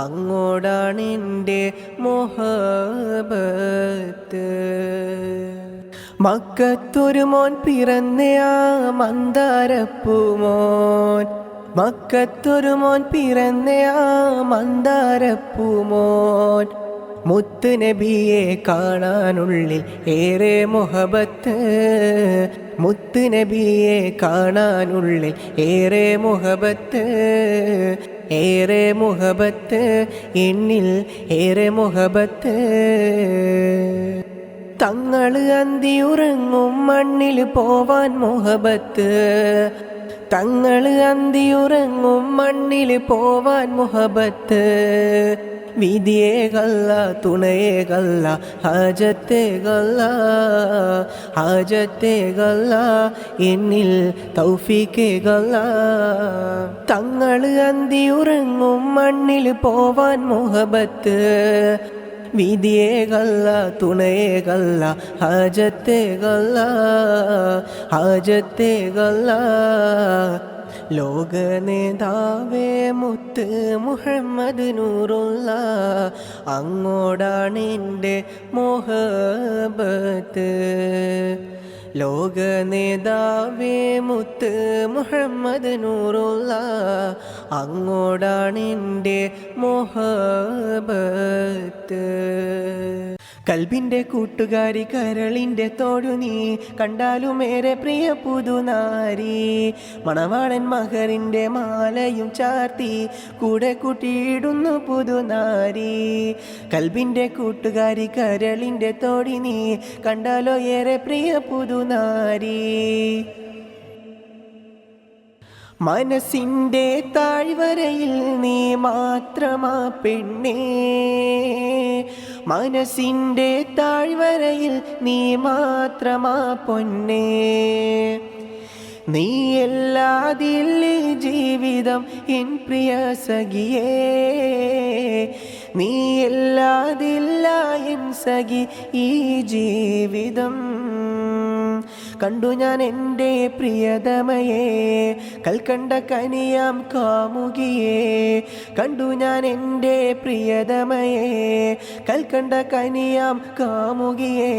അങ്ങോടാണെൻ്റെ മോഹബത്ത്. മക്കത്തൊരു മോൻ പിറന്നയാ മന്ദാരപ്പൂമോൻ, മക്കത്തൊരു മോൻ പിറന്നയാ മന്ദാരപ്പൂമോൻ. മുത്ത് നബിയെ കാണാനുള്ളിൽ ഏറെ മുഹബത്ത്, മുത്ത് നബിയെ കാണാനുള്ളിൽ ഏറെ മുഹബത്ത്, ഏറെ മുഹബത്ത് എന്നിൽ ഏറെ മുഹബത്ത്. തങ്ങള് അന്തിയുറങ്ങും മണ്ണിൽ പോവാൻ മുഹബത്ത്, തങ്ങള് അന്തിയുറങ്ങും മണ്ണിൽ പോവാൻ മുഹബത്ത്. വിധിയേകല്ല തുണയേകല്ല ഹാജത്തേകല്ല ഹാജത്തേകല്ല എന്നിൽ തൗഫീക്കേകല്ല തങ്ങൾ അന്തിയുറങ്ങും മണ്ണിൽ പോവാൻ മുഹബത്ത് വിധിയേകല്ല തുണയേകല്ല ഹാജത്തേകല്ല ഹാജത്തേകല്ല ലോക നേതാവേ മുത്ത് മുഹമ്മദ് നൂറുള്ള അങ്ങോടാണ് എൻ്റെ മോഹബത്ത് ലോക നേതാവേ മുത്ത് മുഹമ്മദ് നൂറുള്ള അങ്ങോടാണ് എൻ്റെ മോഹബത്ത് കൽബിൻ്റെ കൂട്ടുകാരി കരളിൻ്റെ തോടു നീ കണ്ടാലുമേറെ പ്രിയ പുതുനാരി മണവാളൻ മഹറിൻ്റെ മാലയും ചാർത്തി കൂടെ കൂട്ടിയിടുന്നു പുതുനാരി കൽബിൻ്റെ കൂട്ടുകാരി കരളിൻ്റെ തോടി നീ കണ്ടാലോ ഏറെ പ്രിയ പുതുനാരി മനസ്സിൻ്റെ താഴ്വരയിൽ നീ മാത്രമാ പെണ്ണേ മനസ്സിൻ്റെ താഴ്വരയിൽ നീ മാത്രമാ പൊന്നേ നീയല്ലാതില്ല ജീവിതം എൻ പ്രിയ സഖിയേ നീയല്ലാതില്ല എൻ സഖി ഈ ജീവിതം കണ്ടു ഞാൻ എൻ്റെ പ്രിയതമയെ കൽക്കണ്ട കനിയാം കാമുകിയെ കണ്ടു ഞാൻ എൻ്റെ പ്രിയതമയെ കൽക്കണ്ട കനിയാം കാമുകിയെ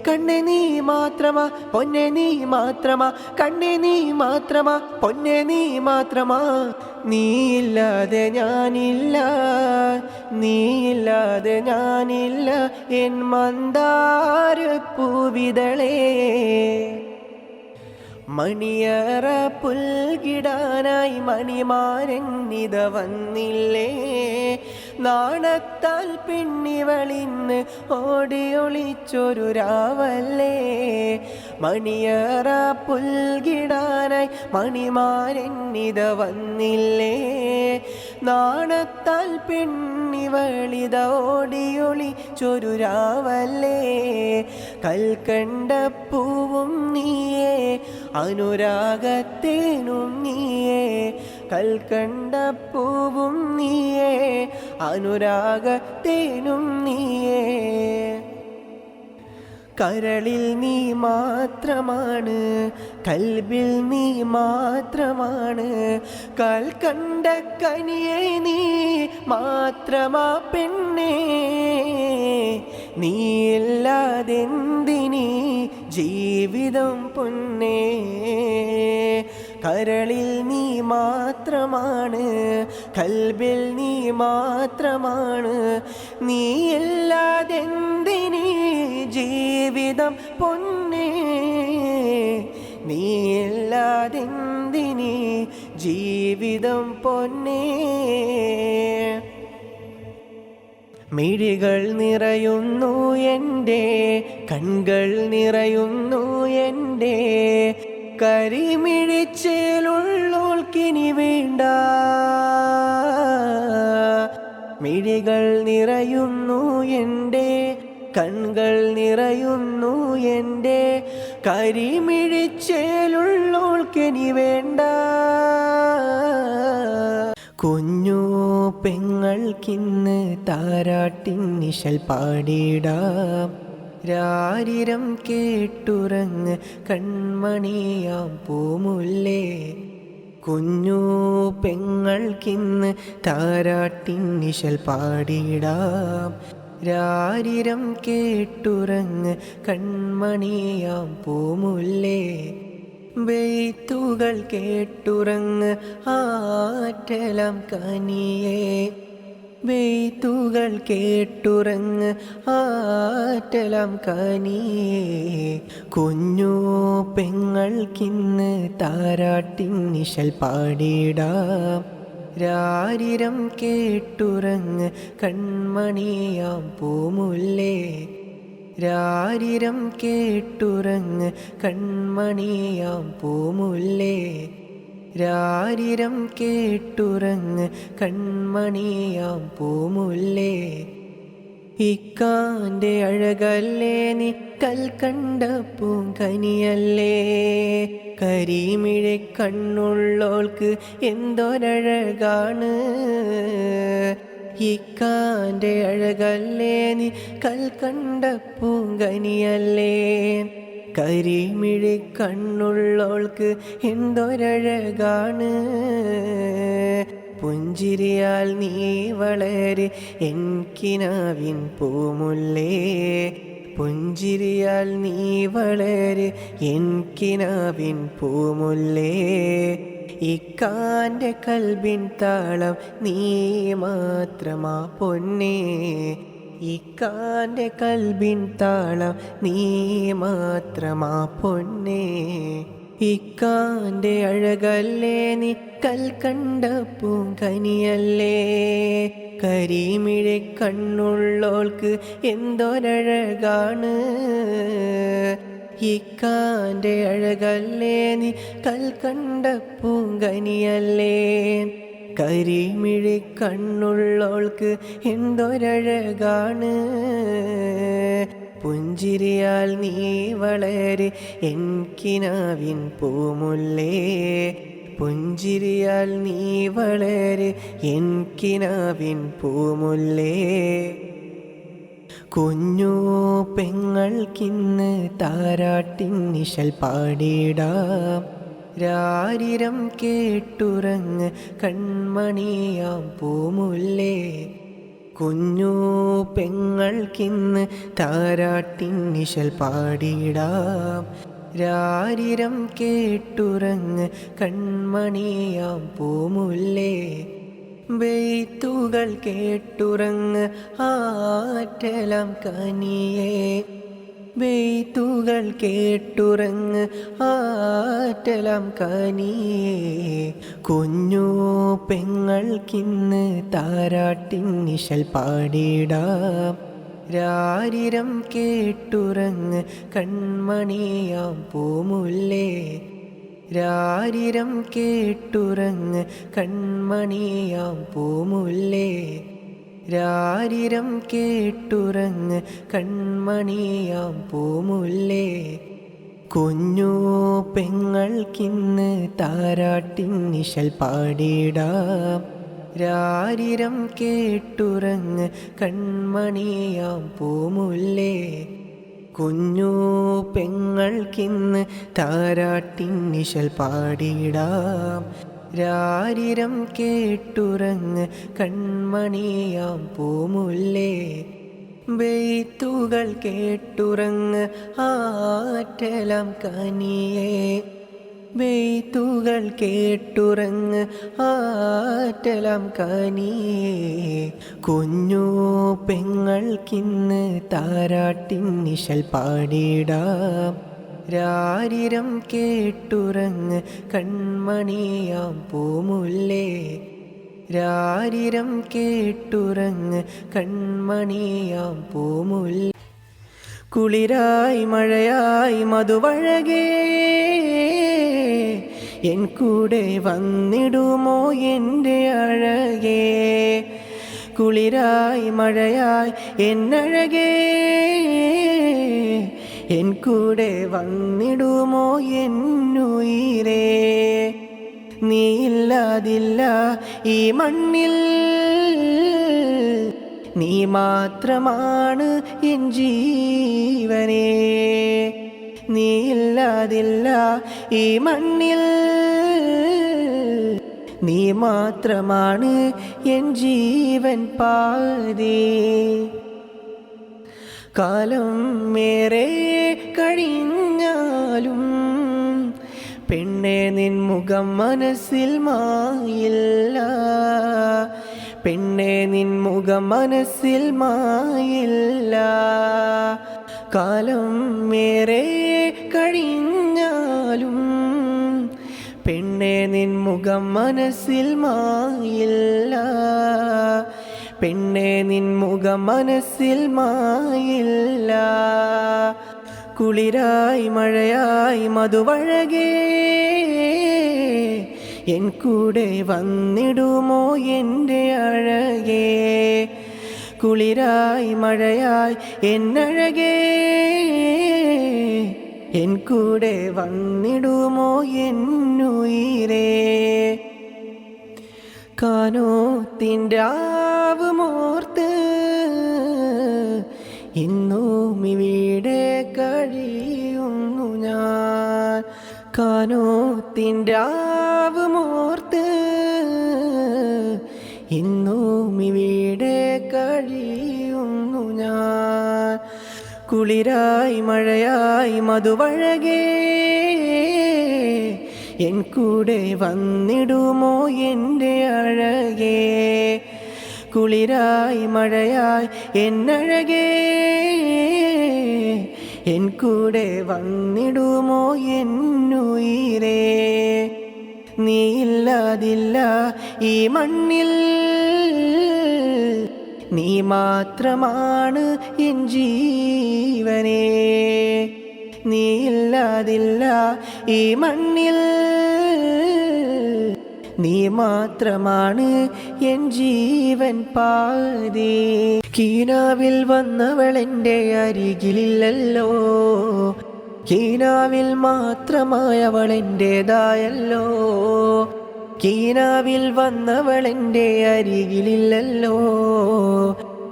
കണ്ണെ നീ മാത്രമാ പൊന്നെ നീ മാത്രമാ കണ്ണെ നീ മാത്രമാ പൊന്നെ നീ മാത്രമാ നീയില്ലാതെ ഞാനില്ല നീയില്ലാതെ ഞാനില്ല എൻ മന്ദാര പൂവിതളേ മണിയറ പുൽകിടാനായി മണിമാരന്നിത വന്നില്ലേ നാണത്താൽ പെണ്ണിവളിന്ന് ഓടിയൊളിച്ചൊരു രാവല്ലേ മണിയറ പുൽകിടാനായി മണിമാരന്നിത വന്നില്ലേ നാണത്താൽ പെണ്ണിവളിത ഓടിയൊളിച്ചൊരു രാവല്ലേ കൽക്കണ്ടപ്പൂവും നീയേ അനുരാഗത്തേനും നീയേ കൽക്കണ്ടപ്പൂവും നീയേ അനുരാഗത്തേനും നീയേ കരളിൽ നീ മാത്രമാണ് കൽബിൽ നീ മാത്രമാണ് കൽക്കണ്ട കനിയെ നീ മാത്രമാ പെണ്ണേ നീയില്ലാതെന്തിനീ ജീവിതം പൊന്നേ കരളിൽ നീ മാത്രമാണ് കൽബിൽ നീ മാത്രമാണ് നീയില്ലാതെന്തിനീ ജീവിതം പൊന്നേ നീയില്ലാതെന്തിനീ ജീവിതം പൊന്നേ മിഴികൾ നിറയുന്നു എൻ്റെ കൺകൾ നിറയുന്നു എൻ്റെ കരിമിഴിച്ചേലുള്ളോൾക്കിനി വേണ്ട മിഴികൾ നിറയുന്നു എൻ്റെ കൺകൾ നിറയുന്നു എൻ്റെ കരിമിഴിച്ചേലുള്ളോൾക്കിനി വേണ്ട കുഞ്ഞു പെങ്ങൾക്കിന്ന് താരാട്ടിൻ നിശൽ പാടിടാം രാരിരം കേട്ടുറങ്ങ് കൺമണിയാം പൂമുല്ലേ കുഞ്ഞു പെങ്ങൾക്കിന്ന് താരാട്ടിൻ നിശൽ പാടിടാം രാരിരം കേട്ടുറങ്ങ് കൺമണിയാം പൂമുല്ലേ ബെയ്ത്തുകൾ കേട്ടുറങ്ങ് ആറ്റലം കനിയേ ബെയ്ത്തുകൾ കേട്ടുറങ്ങ് ആറ്റലം കനിയേ കുഞ്ഞു പെങ്ങൾക്കിന്ന് താരാട്ടിൻ നിശൽ പാടിടാം രാരിരം കേട്ടുറങ്ങ് കൺമണിയാം പൂമുല്ലേ രാരിരം കേട്ടുറങ്ങ് കൺമണിയാം പൂമുല്ലേ രാരിരം കേട്ടുറങ്ങ് കൺമണിയാം പൂമുല്ലേ. ഇക്കാന്റെ അഴകല്ലേ നീ കൽക്കണ്ട പൂങ്കനിയല്ലേ. കരിമിഴി കണ്ണുള്ളോൾക്ക് എന്തൊരഴകാണ്. ഇക്കാന്റെ അഴകല്ലേ നീ കൽക്കണ്ട പൂങ്കനിയല്ലേ. കരിമിഴി കണ്ണുള്ളോൾക്ക് എന്തൊരഴകാണ്. പുഞ്ചിരിയാൽ നീ വളരെ എൻകിനാവിൻ പൂമുല്ലേ. പുഞ്ചിരിയാൽ നീ വളരെ എൻകിനാവിൻ പൂമുല്ലേ. ഇക്കാന്റെ കൽബിൻ താളം നീ മാത്രമാ പൊന്നേ. ഇക്കാന്റെ കൽബിൻ താളം നീ മാത്രമാ പൊന്നേ. ഇക്കാന്റെ അഴകല്ലേ നീ കൽക്കണ്ട പൂങ്കനിയല്ലേ. കരിമിഴി കണ്ണുള്ളോൾക്ക് എന്തൊരഴകാണ്. ഇക്കാന്റെ അഴകല്ലേ നീ കൽക്കണ്ട പൂങ്കനിയല്ലേ. കരിമിഴി കണ്ണുള്ളോൾക്ക് എന്തൊരഴകാണ്. പുഞ്ചിരിയാൽ നീ വളരെ എൻകിനാവിൻ പൂമുല്ലേ. പുഞ്ചിരിയാൽ നീ വളരെ എൻകിനാവിൻ പൂമുല്ലേ. കുഞ്ഞു പെങ്ങൾക്കിന്ന് താരാട്ടിൻ നിശൽ പാടിടാം. രാരിരം കേട്ടുറങ്ങ് കൺമണിയാം പൂമുല്ലേ. കുഞ്ഞു പെങ്ങൾക്കിന്ന് താരാട്ടിൻ നിശൽ പാടിടാം. രാരിരം കേട്ടുറങ്ങ് കൺമണിയാം പൂമുല്ലേ. ബെയ്ത്തുകൾ കേട്ടുറങ്ങ് ആറ്റലാം കനിയേ. ബെയ്ത്തുകൾ കേട്ടുറങ്ങ് ആറ്റലാം കനിയേ. കുഞ്ഞു പെങ്ങൾക്കിന്ന് താരാട്ടിൻ നിശൽ പാടിടാം. രാരിരം കേട്ടുറങ്ങ് കൺമണിയാം പൂമുല്ലേ. രാരിരം കേട്ടുറങ്ങ് കൺമണിയാം പൂമുല്ലേ. രാരിരം കേട്ടുറങ്ങ് കൺമണിയാം പൂമുല്ലേ. കുഞ്ഞു പെങ്ങൾക്കിന്ന് താരാട്ടിൻ നിശൽ പാടിടാം. രാരിരം കേട്ടുറങ്ങ് കൺമണിയാം പൂമുല്ലേ. കുഞ്ഞു പെങ്ങൾക്കിന്ന് താരാട്ടിൻ നിശൽ പാടിടാം. രാരിരം കേട്ടുറങ്ങ് കൺമണിയാം പൂമുല്ലേ. ബെയ്ത്തുകൾ കേട്ടുറങ്ങ് ആറ്റലാം കനിയേ. ബെയ്ത്തുകൾ കേട്ടുറങ്ങ് ആറ്റലാം കനിയേ. കുഞ്ഞു പെങ്ങൾക്കിന്ന് താരാട്ടിൻ നിശൽ പാടിടാം. രാരിരം കേട്ടുറങ്ങ് കൺമണിയാം പൂമുല്ലേ. രാരിരം കേട്ടുറങ്ങ് കൺമണിയാം പൂമുല്ലേ. കുളിരായി മഴയായി മധുവഴകേ എൻ കൂടെ വന്നിടുമോ എൻ്റെ അഴകേ. കുളിരായി മഴയായി എന്നഴകേ എൻ കൂടെ വന്നിടുമോ എന്നുയിരേ. നീയില്ലാതില്ല ഈ മണ്ണിൽ, നീ മാത്രമാണ് എൻ ജീവനേ. നീയില്ലാതില്ല ഈ മണ്ണിൽ, നീ മാത്രമാണ് എൻ ജീവൻ പാതേ. കാലം ഏറെ കഴിഞ്ഞാലും പെണ്ണെ നിൻ മുഖം മനസ്സിൽ മായില്ല. പെണ്ണെ നിൻ മുഖം മനസ്സിൽ മായില്ല. കാലം ഏറെ കഴിഞ്ഞാലും പെണ്ണെ നിൻ മുഖം മനസ്സിൽ മായില്ല. പെണ്ണെ നിൻ മുഖം മനസ്സിൽ മായില്ല. കുളിരായി മഴയായി മധുവഴകേ എൻ കൂടെ വന്നിടുമോ എൻ്റെ അഴകേ, കുളിരായി മഴയായി എന്നഴകേ, എൻ കൂടെ വന്നിടുമോ എന്നുയിരേ. കാനോത്തിൻ്റെ ആവുമോർത്ത് ഇന്നും ഇവിടെ കഴിയുന്നു ഞാൻ. കാനോത്തിൻ്റെ ആവുമോർത്ത് ഇന്നും ഇവിടെ കഴിയുന്നു ഞാൻ. കുളിരായി മഴയായി മധുവഴകേ, എൻ കൂടെ വന്നിടുമോ എൻ്റെ അഴകേ, കുളിരായി മഴയായി എന്നഴകേ, എൻ കൂടെ വന്നിടുമോ എന്നുയിരേ. നീയില്ലാതില്ല ഈ മണ്ണിൽ, നീ മാത്രമാണ് എൻ ജീവനേ. നീയില്ലാതില്ല ഈ മണ്ണിൽ, നീ മാത്രമാണ് എൻ ജീവൻ പാതി. കീനാവിൽ വന്നവളെൻ്റെ അരികിലില്ലല്ലോ, കീനാവിൽ മാത്രമായവളെൻ്റേതായല്ലോ. കീനാവിൽ വന്നവളെൻ്റെ അരികിലില്ലല്ലോ,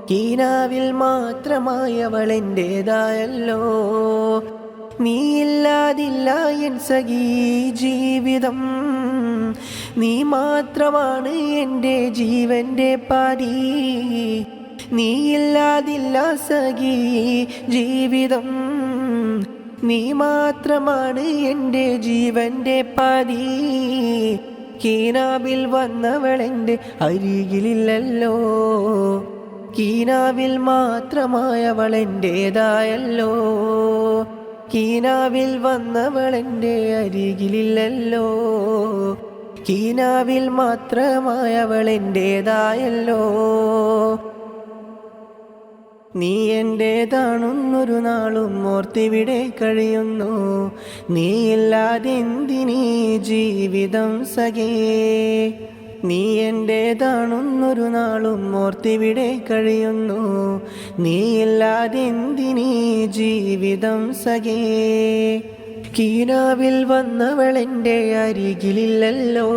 കീനാവിൽ മാത്രമായവളെൻ്റേതായല്ലോ. നീയില്ലാതില്ല എൻ സഖീ ജീവിതം, നീ മാത്രമാണ് എൻ്റെ ജീവൻ്റെ പാതി. നീയില്ലാതില്ല സഖീ ജീവിതം, നീ മാത്രമാണ് എൻ്റെ ജീവൻ്റെ പാതി. കീനാവിൽ വന്നവളെൻ്റെ അരികിലില്ലല്ലോ, കീനാവിൽ മാത്രമായവളെൻ്റേതായല്ലോ. കീനാവിൽ വന്നവളെൻ്റെ അരികിലില്ലല്ലോ, കീനാവിൽ മാത്രമായവളെൻ്റേതായല്ലോ. നീ എൻ്റേതാണെന്നൊരു നാളും ഓർത്തിവിടെ കഴിയുന്നു, നീയില്ലാതെന്തിനീ ജീവിതം സഖേ. നീ എൻ്റേതാണെന്നൊരു നാളും ഓർത്തിവിടെ കഴിയുന്നു, നീയില്ലാതെന്തിനീ ജീവിതം സഖേ. കീനാവിൽ വന്നവളെൻ്റെ അരികിലില്ലല്ലോ,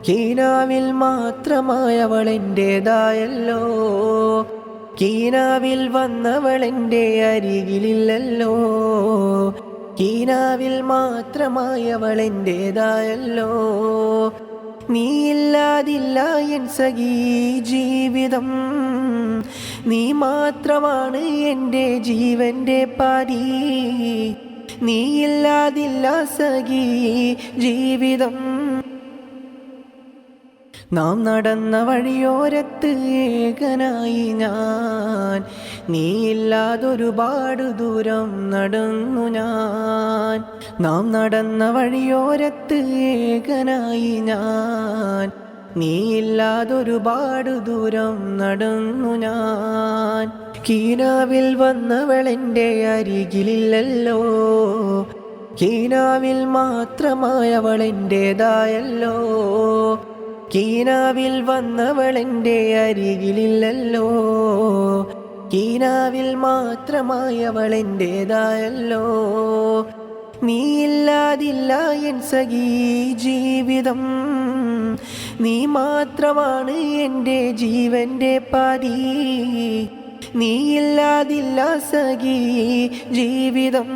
കീനാവിൽ മാത്രമായവളെൻ്റേതായല്ലോ. കീനാവിൽ വന്നവളെൻ്റെ അരികിലില്ലല്ലോ, കീനാവിൽ മാത്രമായവളെൻ്റേതായല്ലോ. നീയില്ലാതില്ല എൻ സഖീ ജീവിതം, നീ മാത്രമാണ് എൻ്റെ ജീവൻ്റെ പാതി. നീയില്ലാതില്ല സഖീ ജീവിതം. നാം നടന്ന വഴിയോരത്ത് ഏകനായി ഞാൻ, നീയില്ലാതൊരുപാട് ദൂരം നടന്നു ഞാൻ. നാം നടന്ന വഴിയോരത്ത് ഏകനായി ഞാൻ, നീയില്ലാതൊരുപാട് ദൂരം നടന്നു ഞാൻ. കീനാവിൽ വന്നവളെൻ്റെ അരികിലില്ലല്ലോ, കീനാവിൽ മാത്രമായവളെൻ്റേതായല്ലോ. കീനാവിൽ വന്നവളെൻ്റെ അരികിലില്ലല്ലോ, കീനാവിൽ മാത്രമായവളെൻ്റേതായല്ലോ. നീയില്ലാതില്ല എൻ സഖീ ജീവിതം, നീ മാത്രമാണ് എൻ്റെ ജീവൻ്റെ പാതി. നീയില്ലാതില്ല സഖീ ജീവിതം,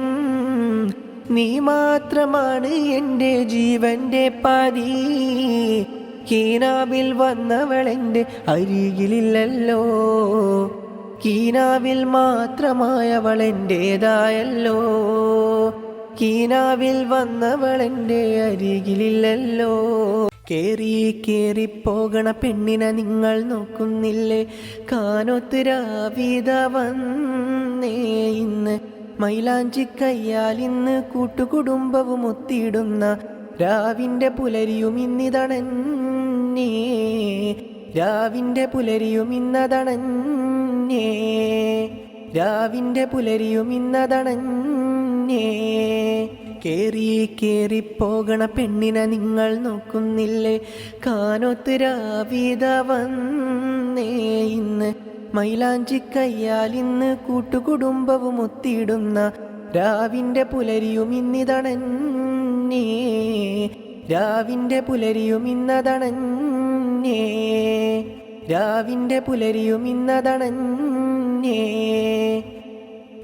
നീ മാത്രമാണ് എൻ്റെ ജീവൻ്റെ പാതി. കീനാവിൽ വന്നവളെൻ്റെ അരികിലില്ലല്ലോ, കീനാവിൽ മാത്രമായവളെൻ്റേതായല്ലോ. കീനാവിൽ വന്നവളെൻ്റെ അരികിലില്ലല്ലോ. കേറിപ്പോകണ പെണ്ണിനെ നിങ്ങൾ നോക്കുന്നില്ലേ, കാനോത്ത് രാവിത വന്നേ ഇന്ന്. മൈലാഞ്ചി കയ്യാൽ ഇന്ന് കൂട്ടുകുടുംബവും ഒത്തിടുന്ന രാവിൻ്റെ പുലരിയും ഇന്നിതണഞ്ഞേ, രാവിൻ്റെ പുലരിയും ഇന്നതണഞ്ഞേ, രാവിൻ്റെ പുലരിയും ഇന്നതണഞ്ഞേ. കേറി കേറി പോകണ പെണ്ണിനെ നിങ്ങൾ നോക്കുന്നില്ലേ? കാനോത്ത് രാവിത വന്നേ ഇന്ന്, മൈലാഞ്ചി കയ്യാൽ ഇന്ന് കൂട്ടുകുടുംബവും ഒത്തിടുന്ന രാവിൻ്റെ പുലരിയും ഇന്നിതണഞ്ഞേ, രാവിൻ്റെ പുലരിയും ഇന്നതണഞ്ഞേ, രാവിൻ്റെ പുലരിയും ഇന്നതണഞ്ഞേ.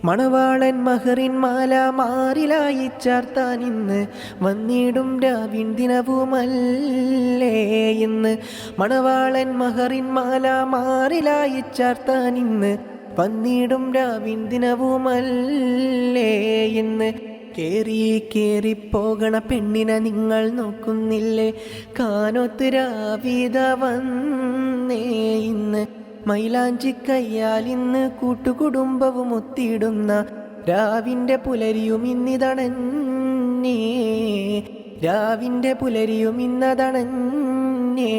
മണവാളൻ മഹറിൻ മാല മാറിലായി ചാർത്താൻ ഇന്ന് വന്നിടും രാവിൻ ദിനവുമല്ലേ ഇന്ന്. മണവാളൻ മഹറിൻ മാല മാറിലായി ചാർത്താൻ ഇന്ന് വന്നിടും രാവിൻ ദിനവുമല്ലേ ഇന്ന്. കേറി കേറി പോകണ പെണ്ണിനെ നിങ്ങൾ നോക്കുന്നില്ലേ? കാനോത്ത് രാവിത വന്നേ ഇന്ന്, മൈലാഞ്ചി കയ്യാൽ ഇന്ന് കൂട്ടുകുടുംബവും ഒത്തിടുന്ന രാവിൻ്റെ പുലരിയും ഇന്നിതണഞ്ഞേ, രാവിൻ്റെ പുലരിയും ഇന്നതണഞ്ഞേ.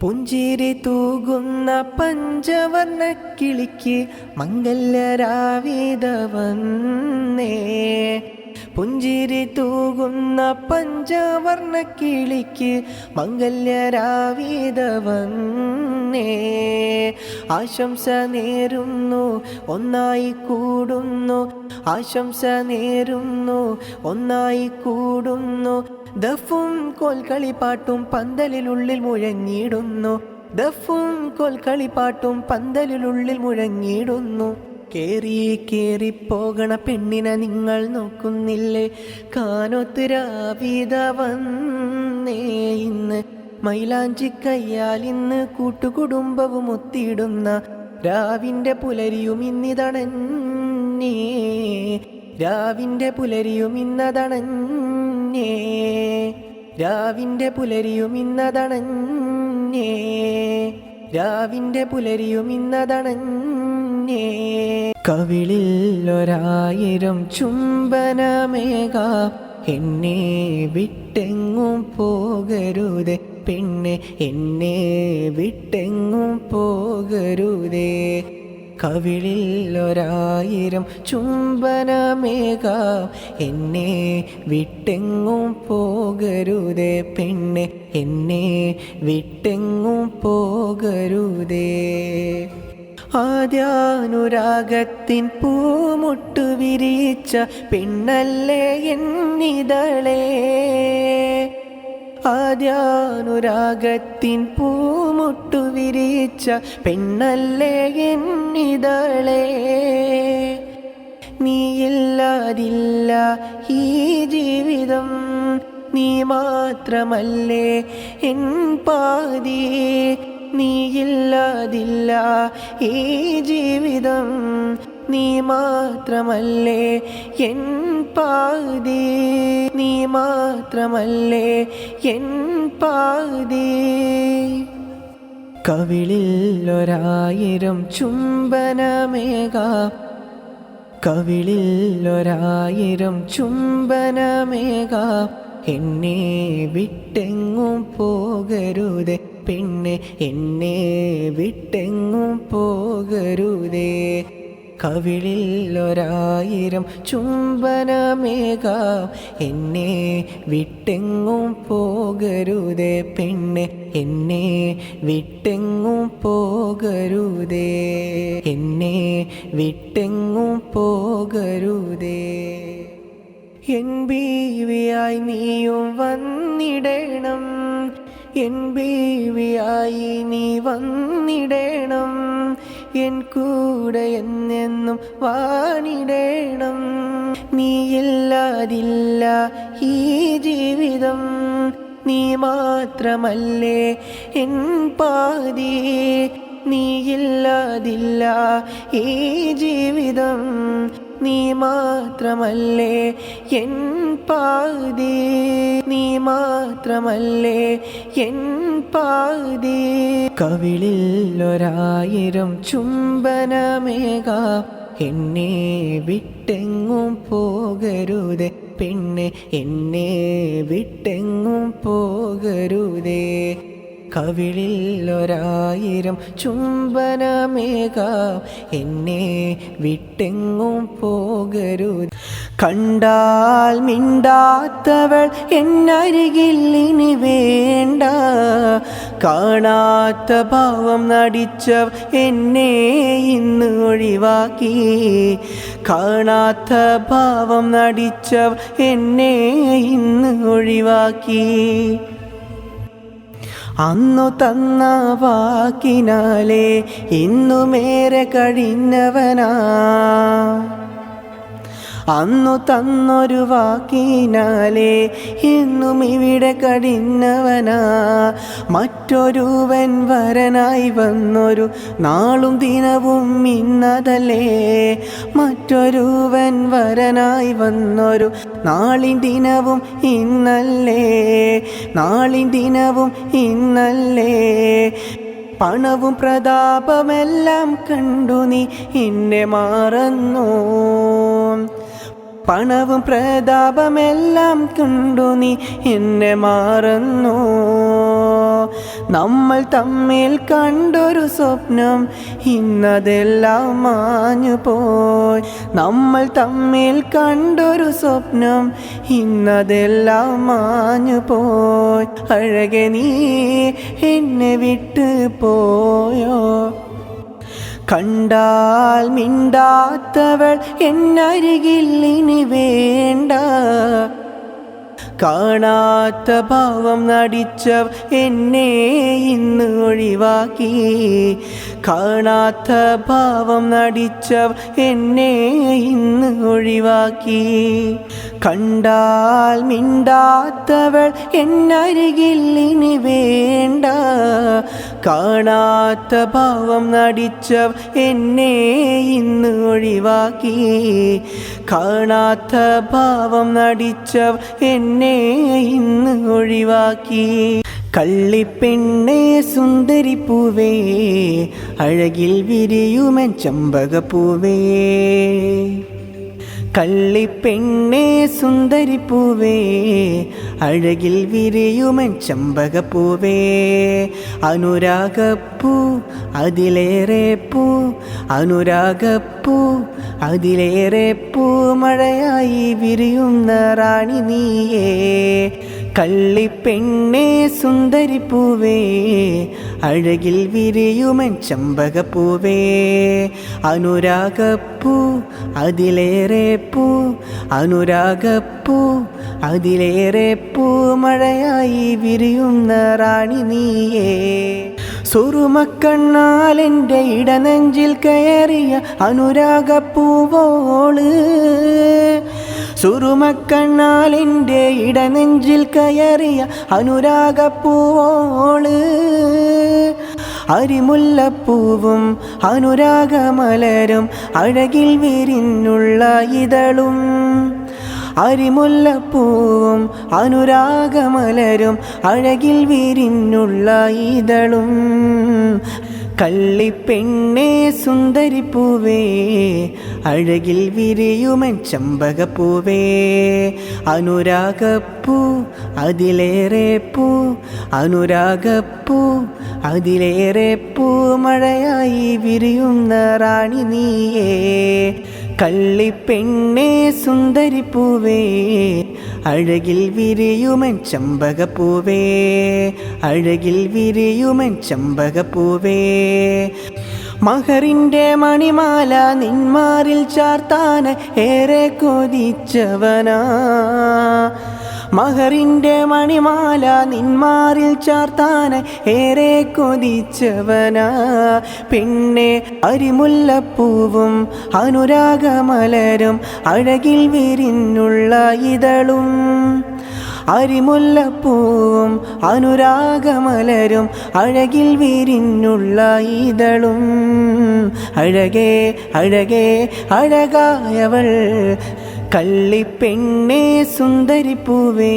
പുഞ്ചിരി തൂകുന്ന പഞ്ചവർണ്ണ കിളിക്ക് മംഗല്യരാവിത വന്നേ, പുഞ്ചിരി തൂകുന്ന പഞ്ചവർണ്ണ കിളിക്ക് മംഗല്യരാവിത വന്നേ. ആശംസ നേരുന്നു ഒന്നായി കൂടുന്നു, ആശംസ നേരുന്നു ഒന്നായി കൂടുന്നു. ദഫും കോൽക്കളിപ്പാട്ടും പന്തലിനുള്ളിൽ മുഴങ്ങിടുന്നു, ദഫും കോൽക്കളിപ്പാട്ടും പന്തലിനുള്ളിൽ മുഴങ്ങിടുന്നു. കേറി കേറി പോകണ പെണ്ണിനെ നിങ്ങൾ നോക്കുന്നില്ലേ? കാനോത്ത് രാവിത വന്നേ ഇന്ന്, മൈലാഞ്ചി കയ്യാൽ ഇന്ന് കൂട്ടുകുടുംബവും ഒത്തിടുന്ന രാവിൻ്റെ പുലരിയും ഇന്നിതണഞ്ഞേ, രാവിൻ്റെ പുലരിയും ഇന്നതണഞ്ഞേ, രാവിൻ്റെ പുലരിയും ഇന്നതണഞ്ഞേ, രാവിൻ്റെ പുലരിയും ഇന്നതണഞ്ഞേ. കവിളിൽ ഒരായിരം ചുംബനമേക, എന്നെ വിട്ടെങ്ങും പോകരുതേ പെണ്ണെ, എന്നെ വിട്ടെങ്ങും പോകരുതേ. കവിളിൽ ഒരായിരം ചുംബനമേക, എന്നെ വിട്ടെങ്ങും പോകരുതേ പെണ്ണെ, എന്നെ വിട്ടെങ്ങും പോകരുതേ. ആദ്യാനുരാഗത്തിൻ പൂമുട്ടു വിരിച്ച പെണ്ണല്ലേ എന്നിതളേ, ആദ്യാനുരാഗത്തിൻ പൂമുട്ടു വിരിച്ച പെണ്ണല്ലേ എന്നിതളേ. നീയില്ലാതില്ല ഈ ജീവിതം, നീ മാത്രമല്ലേ എൻ പാതി, നീയില്ലാതില്ല ഈ ജീവിതം, നീ മാത്രമല്ലേ എൻ പാതി, നീ മാത്രമല്ലേ എൻ പാതി. കവിളിൽ ഒരായിരം ചുംബനമേക, കവിളിൽ ഒരായിരം ചുംബനമേക, എന്നെ വിട്ടെങ്ങും പോകരുതേ പെണ്ണെ, എന്നെ വിട്ടെങ്ങും പോകരുതേ. കവിളിൽ ഒരായിരം ചുംബനമേക, എന്നെ വിട്ടെങ്ങും പോകരുതേ പെണ്ണെ, എന്നെ വിട്ടെങ്ങും പോകരുതേ, എന്നെ വിട്ടെങ്ങും പോകരുതേ. എൻ ബീവിയായി നീയും വന്നിടണം, എൻ ബീവിയായി നീ വന്നിടണം, എൻ കൂടെ എന്നെന്നും വാണിടണം. നീയില്ലാതില്ല ഈ ജീവിതം, നീ മാത്രമല്ലേ എൻ പാതി, നീയില്ലാതില്ല ഈ ജീവിതം, നീ മാത്രമല്ലേ എൻ പാതി, നീ മാത്രമല്ലേ എൻ പാതി. കവിളിൽ ഒരായിരം ചുംബനമേക, എന്നെ വിട്ടെങ്ങും പോകരുതേ പെണ്ണെ, എന്നെ വിട്ടെങ്ങും പോകരുതേ. കവിളിൽ 1000 ചുംബനമേകാം, എന്നെ വിട്ടെങ്ങും പോകരുത്. കണ്ടാൽ മിണ്ടാത്തവൾ എന്നരികിൽ ഇനി വേണ്ട, കാണാത്ത ഭാവം നടിച്ചവൾ എന്നെ ഇന്ന് ഒഴിവാക്കി, കാണാത്ത ഭാവം നടിച്ചവൾ എന്നെ ഇന്ന് ഒഴിവാക്കി. അന്നു തന്ന വാക്കിനാലേ ഇന്നുമേറെ കഴിഞ്ഞവനാ, അന്നു തന്നൊരു വാക്കിനാലേ ഇന്നും ഇവിടെ കഴിഞ്ഞവനാ. മറ്റൊരുവൻ വരനായി വന്നൊരു നാളും ദിനവും ഇന്നതല്ലേ, മറ്റൊരുവൻ വരനായി വന്നൊരു നാളിൻ ദിനവും ഇന്നല്ലേ, നാളിൻ ദിനവും ഇന്നല്ലേ. പണവും പ്രതാപമെല്ലാം കണ്ടു നീ എന്നെ മറന്നു, പണവും പ്രതാപമെല്ലാം കണ്ടു നീ എന്നെ മറന്നു. നമ്മൾ തമ്മിൽ കണ്ടൊരു സ്വപ്നം ഇന്നതെല്ലാം മാഞ്ഞു പോയി, നമ്മൾ തമ്മിൽ കണ്ടൊരു സ്വപ്നം ഇന്നതെല്ലാം മാഞ്ഞു പോയി. അഴകെ നീ എന്നെ വിട്ടു പോയോ, കണ്ടാൽ മിണ്ടാത്തവൾ എന്നരികിൽ ഇനി വേണ്ട, കാണാത്ത ഭാവം നടിച്ചവൾ എന്നെ ഇന്ന് ഒഴിവാക്കി, കാണാത്ത ഭാവം നടിച്ചവൾ എന്നെ ഇന്ന് ഒഴിവാക്കി. കണ്ടാൽ മിണ്ടാത്തവൾ എന്നരികിൽ ഇനി വേണ്ട, കാണാത്ത ഭാവം നടിച്ചവൾ എന്നെ ഇന്ന് ഒഴിവാക്കി, കാണാത്ത ഭാവം നടിച്ചവൾ എന്നെ ഇന്ന് ഒഴിവാക്കി. കള്ളിപ്പെണ്ണേ സുന്ദരിപ്പൂവേ, അഴകിൽ വിരിയുമൻ ചമ്പകപ്പൂവേ, കള്ളിപ്പെണ്ണേ സുന്ദരിപ്പൂവേ, അഴകിൽ വിരിയുമൻ ചമ്പകപ്പൂവേ. അനുരാഗപ്പൂ അതിലേറെ പൂ, അനുരാഗപ്പൂ അതിലേറെ പൂ, മഴയായി വിരിയുന്ന റാണി നീയേ. കള്ളിപ്പെണ്ണേ സുന്ദരിപ്പൂവേ, അഴകിൽ വിരിയുമൻ ചമ്പകപ്പൂവേ. അനുരാഗപ്പൂ അതിലേറെ പൂ, അനുരാഗപ്പൂ അതിലേറെ പൂ, മഴയായി വിരിയുന്ന റാണി നീയേ. സുറുമക്കണ്ണാൽ എൻ്റെ ഇടനെഞ്ചിൽ കയറിയ അനുരാഗപ്പൂവോള്, സുറുമക്കണ്ണാൽ എൻ്റെ ഇടനെഞ്ചിൽ കയറിയ അനുരാഗപ്പൂവോള്. അരിമുല്ലപ്പൂവും അനുരാഗമലരും അഴകിൽ വിരിഞ്ഞുള്ള ഇതളും, അരിമുല്ലപ്പൂവും അനുരാഗമലരും അഴകിൽ വിരിഞ്ഞുള്ള ഇതളും. കള്ളിപ്പെണ്ണേ സുന്ദരിപ്പൂവേ, അഴകിൽ വിരിയുമൻ ചമ്പകപ്പൂവേ. അനുരാഗപ്പൂ അതിലേറെ പൂ, അനുരാഗപ്പൂ അതിലേറെ പൂ, മഴയായി വിരിയുന്ന റാണി നീയേ. കള്ളിപ്പെണ്ണേ സുന്ദരിപ്പൂവേ, അഴകിൽ വിരിയുമൻ ചമ്പകപ്പൂവേ, അഴകിൽ വിരിയുമൻ ചമ്പകപ്പൂവേ. മഹറിൻ്റെ മണിമാല നിന്മാറിൽ ചാർത്താൻ ഏറെ കൊതിച്ചവനാ, മഹറിൻ്റെ മണിമാല നിന്മാറിൽ ചാർത്താൻ ഏറെ കൊതിച്ചവനാ. പിന്നെ അരിമുല്ലപ്പൂവും അനുരാഗമലരും അഴകിൽ വിരിഞ്ഞുള്ള ഇതളും, അരിമുല്ലപ്പൂവും അനുരാഗമലരും അഴകിൽ വിരിഞ്ഞുള്ള ഇതളും. അഴകേ അഴകേ അഴകായവൾ, കള്ളിപ്പെണ്ണേ സുന്ദരിപ്പൂവേ,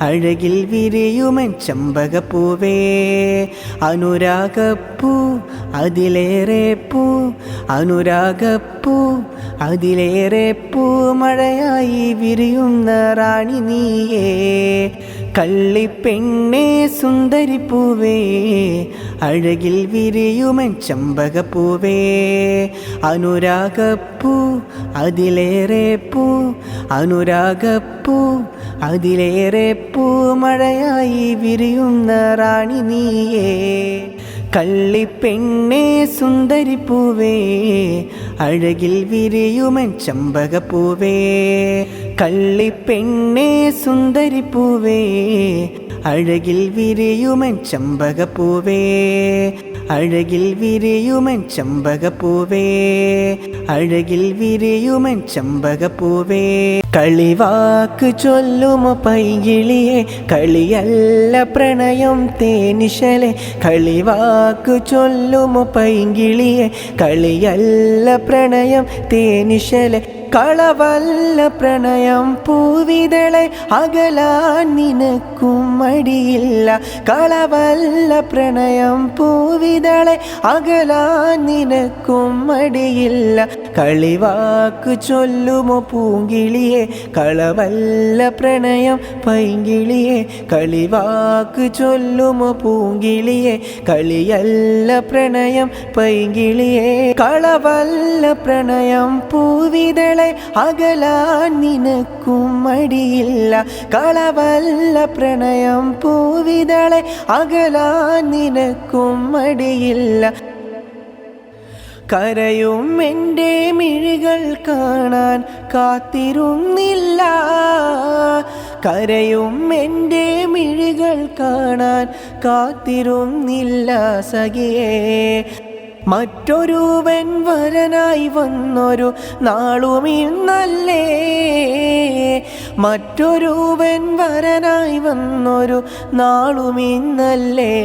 അഴകിൽ വിരിയുമൻ ചമ്പകപ്പൂവേ. അനുരാഗപ്പൂ അതിലേറെ പൂ, അനുരാഗപ്പൂ അതിലേറെ പൂ, മഴയായി വിരിയുന്ന റാണി നീയേ. കള്ളിപ്പെണ്ണേ സുന്ദരിപ്പൂവേ, അഴകിൽ വിരിയുമൻ ചമ്പകപ്പൂവേ, അനുരാഗപ്പൂ അതിലേറെ പൂ, അനുരാഗപ്പൂ അതിലേറെ പൂ, മഴയായി വിരിയുന്ന റാണി നീയേ. കള്ളിപ്പെണ്ണേ സുന്ദരിപ്പൂവേ, അഴകിൽ വിരിയുമൻ ചമ്പകപ്പൂവേ, കള്ളിപ്പെണ്ണേ സുന്ദരിപ്പൂവേ, അഴകിൽ വിരിയുമൻ ചമ്പകപ്പൂവേ, അഴകിൽ വിരിയുമൻ ചമ്പകപ്പൂവേ, അഴകിൽ വിരിയുമൻ ചമ്പകപ്പൂവേ. കളിവാക്ക് ചൊല്ലുമോ പൈകിളിയെ, കളിയല്ല പ്രണയം തേനിശലെ, കളിവാക്ക് ചൊല്ലുമോ പൈകിളിയെ, കളിയല്ല പ്രണയം തേനിശലെ, കളവല്ല പ്രണയം പൂവിതളെ, അകലാൻ നിനക്കും മടിയില്ല, കളവല്ല പ്രണയം പൂവിതളെ, അകലാൻ നിനക്കും മടിയില്ല. കളിവാക്ക് ചൊല്ലുമോ പൂങ്കിളിയെ, കളവല്ല പ്രണയം പൈങ്കിളിയെ, കളിവാക്ക് ചൊല്ലുമോ പൂങ്കിളിയെ, കളിയല്ല പ്രണയം പൈങ്കിളിയെ, കളവല്ല പ്രണയം പൂവിതളെ, അകലാൻ നിനക്കും മടിയില്ല, കളവല്ല പ്രണയം പൂവിതളെ, അകലാൻ നിനക്കും മടിയില്ല. കരയും എൻ്റെ മിഴികൾ കാണാൻ കാത്തിരുന്നില്ല, കരയും എൻ്റെ മിഴികൾ കാണാൻ കാത്തിരുന്നില്ല സഖിയേ. മറ്റൊരുവൻ വരനായി വന്നൊരു നാളുമിന്നല്ലേ, മറ്റൊരുവൻ വരനായി വന്നൊരു നാളുമിന്നല്ലേ.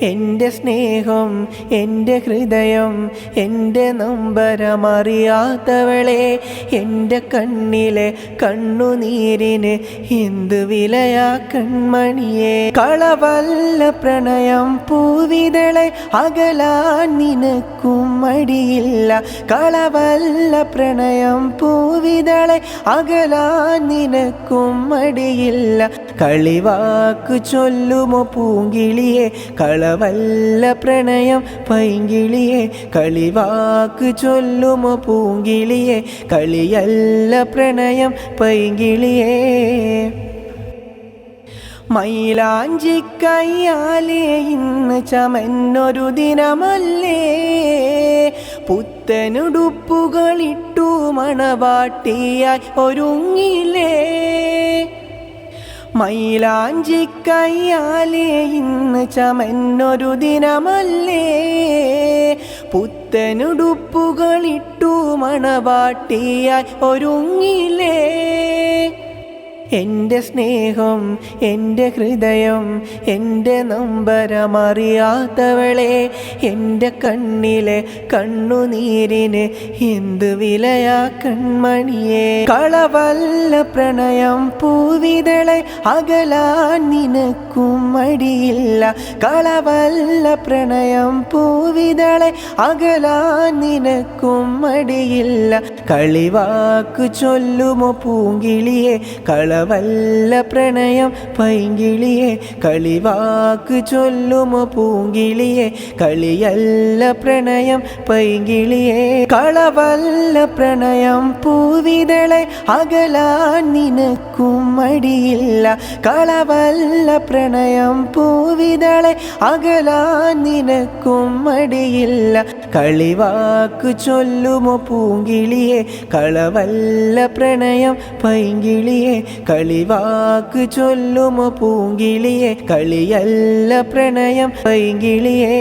എൻ്റെ സ്നേഹം എൻ്റെ ഹൃദയം എൻ്റെ നൊമ്പരമറിയാത്തവളെ, എൻ്റെ കണ്ണിലെ കണ്ണുനീരിന് എന്ത് വിലയാ കൺമണിയെ. കളവല്ല പ്രണയം പൂവിതളെ, അകലാൻ നിനക്കും മടിയില്ല, കളവല്ല പ്രണയം പൂവിതളെ, അകലാൻ നിനക്കും മടിയില്ല. കളിവാക്ക് ചൊല്ലുമോ പൂങ്കിളിയെ, കളവല്ല പ്രണയം പൈങ്കിളിയെ, കളിവാക്ക് ചൊല്ലുമോ പൂങ്കിളിയെ, കളിയല്ല പ്രണയം പൈങ്കിളിയെ. മൈലാഞ്ചിക്കയ്യാലേ ഇന്ന് ചമന്നൊരു ദിനമല്ലേ, പുത്തനുടുപ്പുകളിട്ടു മണവാട്ടിയായി ഒരുങ്ങിലേ. മൈലാഞ്ചിക്കയ്യാലേ ഇന്ന് ചമന്നൊരു ദിനമല്ലേ, പുത്തനുടുപ്പുകളിട്ടു മണവാട്ടിയായി ഒരുങ്ങിലേ. എൻ്റെ സ്നേഹം എൻ്റെ ഹൃദയം എൻ്റെ നൊമ്പരമറിയാത്തവളെ, എൻ്റെ കണ്ണിലെ കണ്ണുനീരിന് എന്ത് വിലയാ കൺമണിയെ. കളവല്ല പ്രണയം പൂവിതളെ, അകലാൻ നിനക്കും മടിയില്ല, കളവല്ല പ്രണയം പൂവിതളെ, അകലാൻ നിനക്കും മടിയില്ല. കളിവാക്ക് ചൊല്ലുമോ പൂങ്കിളിയെ, കളവല്ല പ്രണയം പൈങ്കിളിയെ, കളിവാക്ക് ചൊല്ലുമോ പൂങ്കിളിയെ, കളിയല്ല പ്രണയം പൈങ്കിളിയെ. കളവല്ല പ്രണയം പൂവിതളെ, അകലാൻ നിനക്കും മടിയില്ല, കളവല്ല പ്രണയം പൂവിതളെ, അകലാൻ നിനക്കും മടിയില്ല. കളിവാക്ക് ചൊല്ലുമോ പൂങ്കിളിയെ, കളവല്ല പ്രണയം പൈങ്കിളിയെ, കളിവാക്ക് ചൊല്ലുമോ പൂങ്കിളിയെ, കളിയല്ല പ്രണയം പൈങ്കിളിയെ.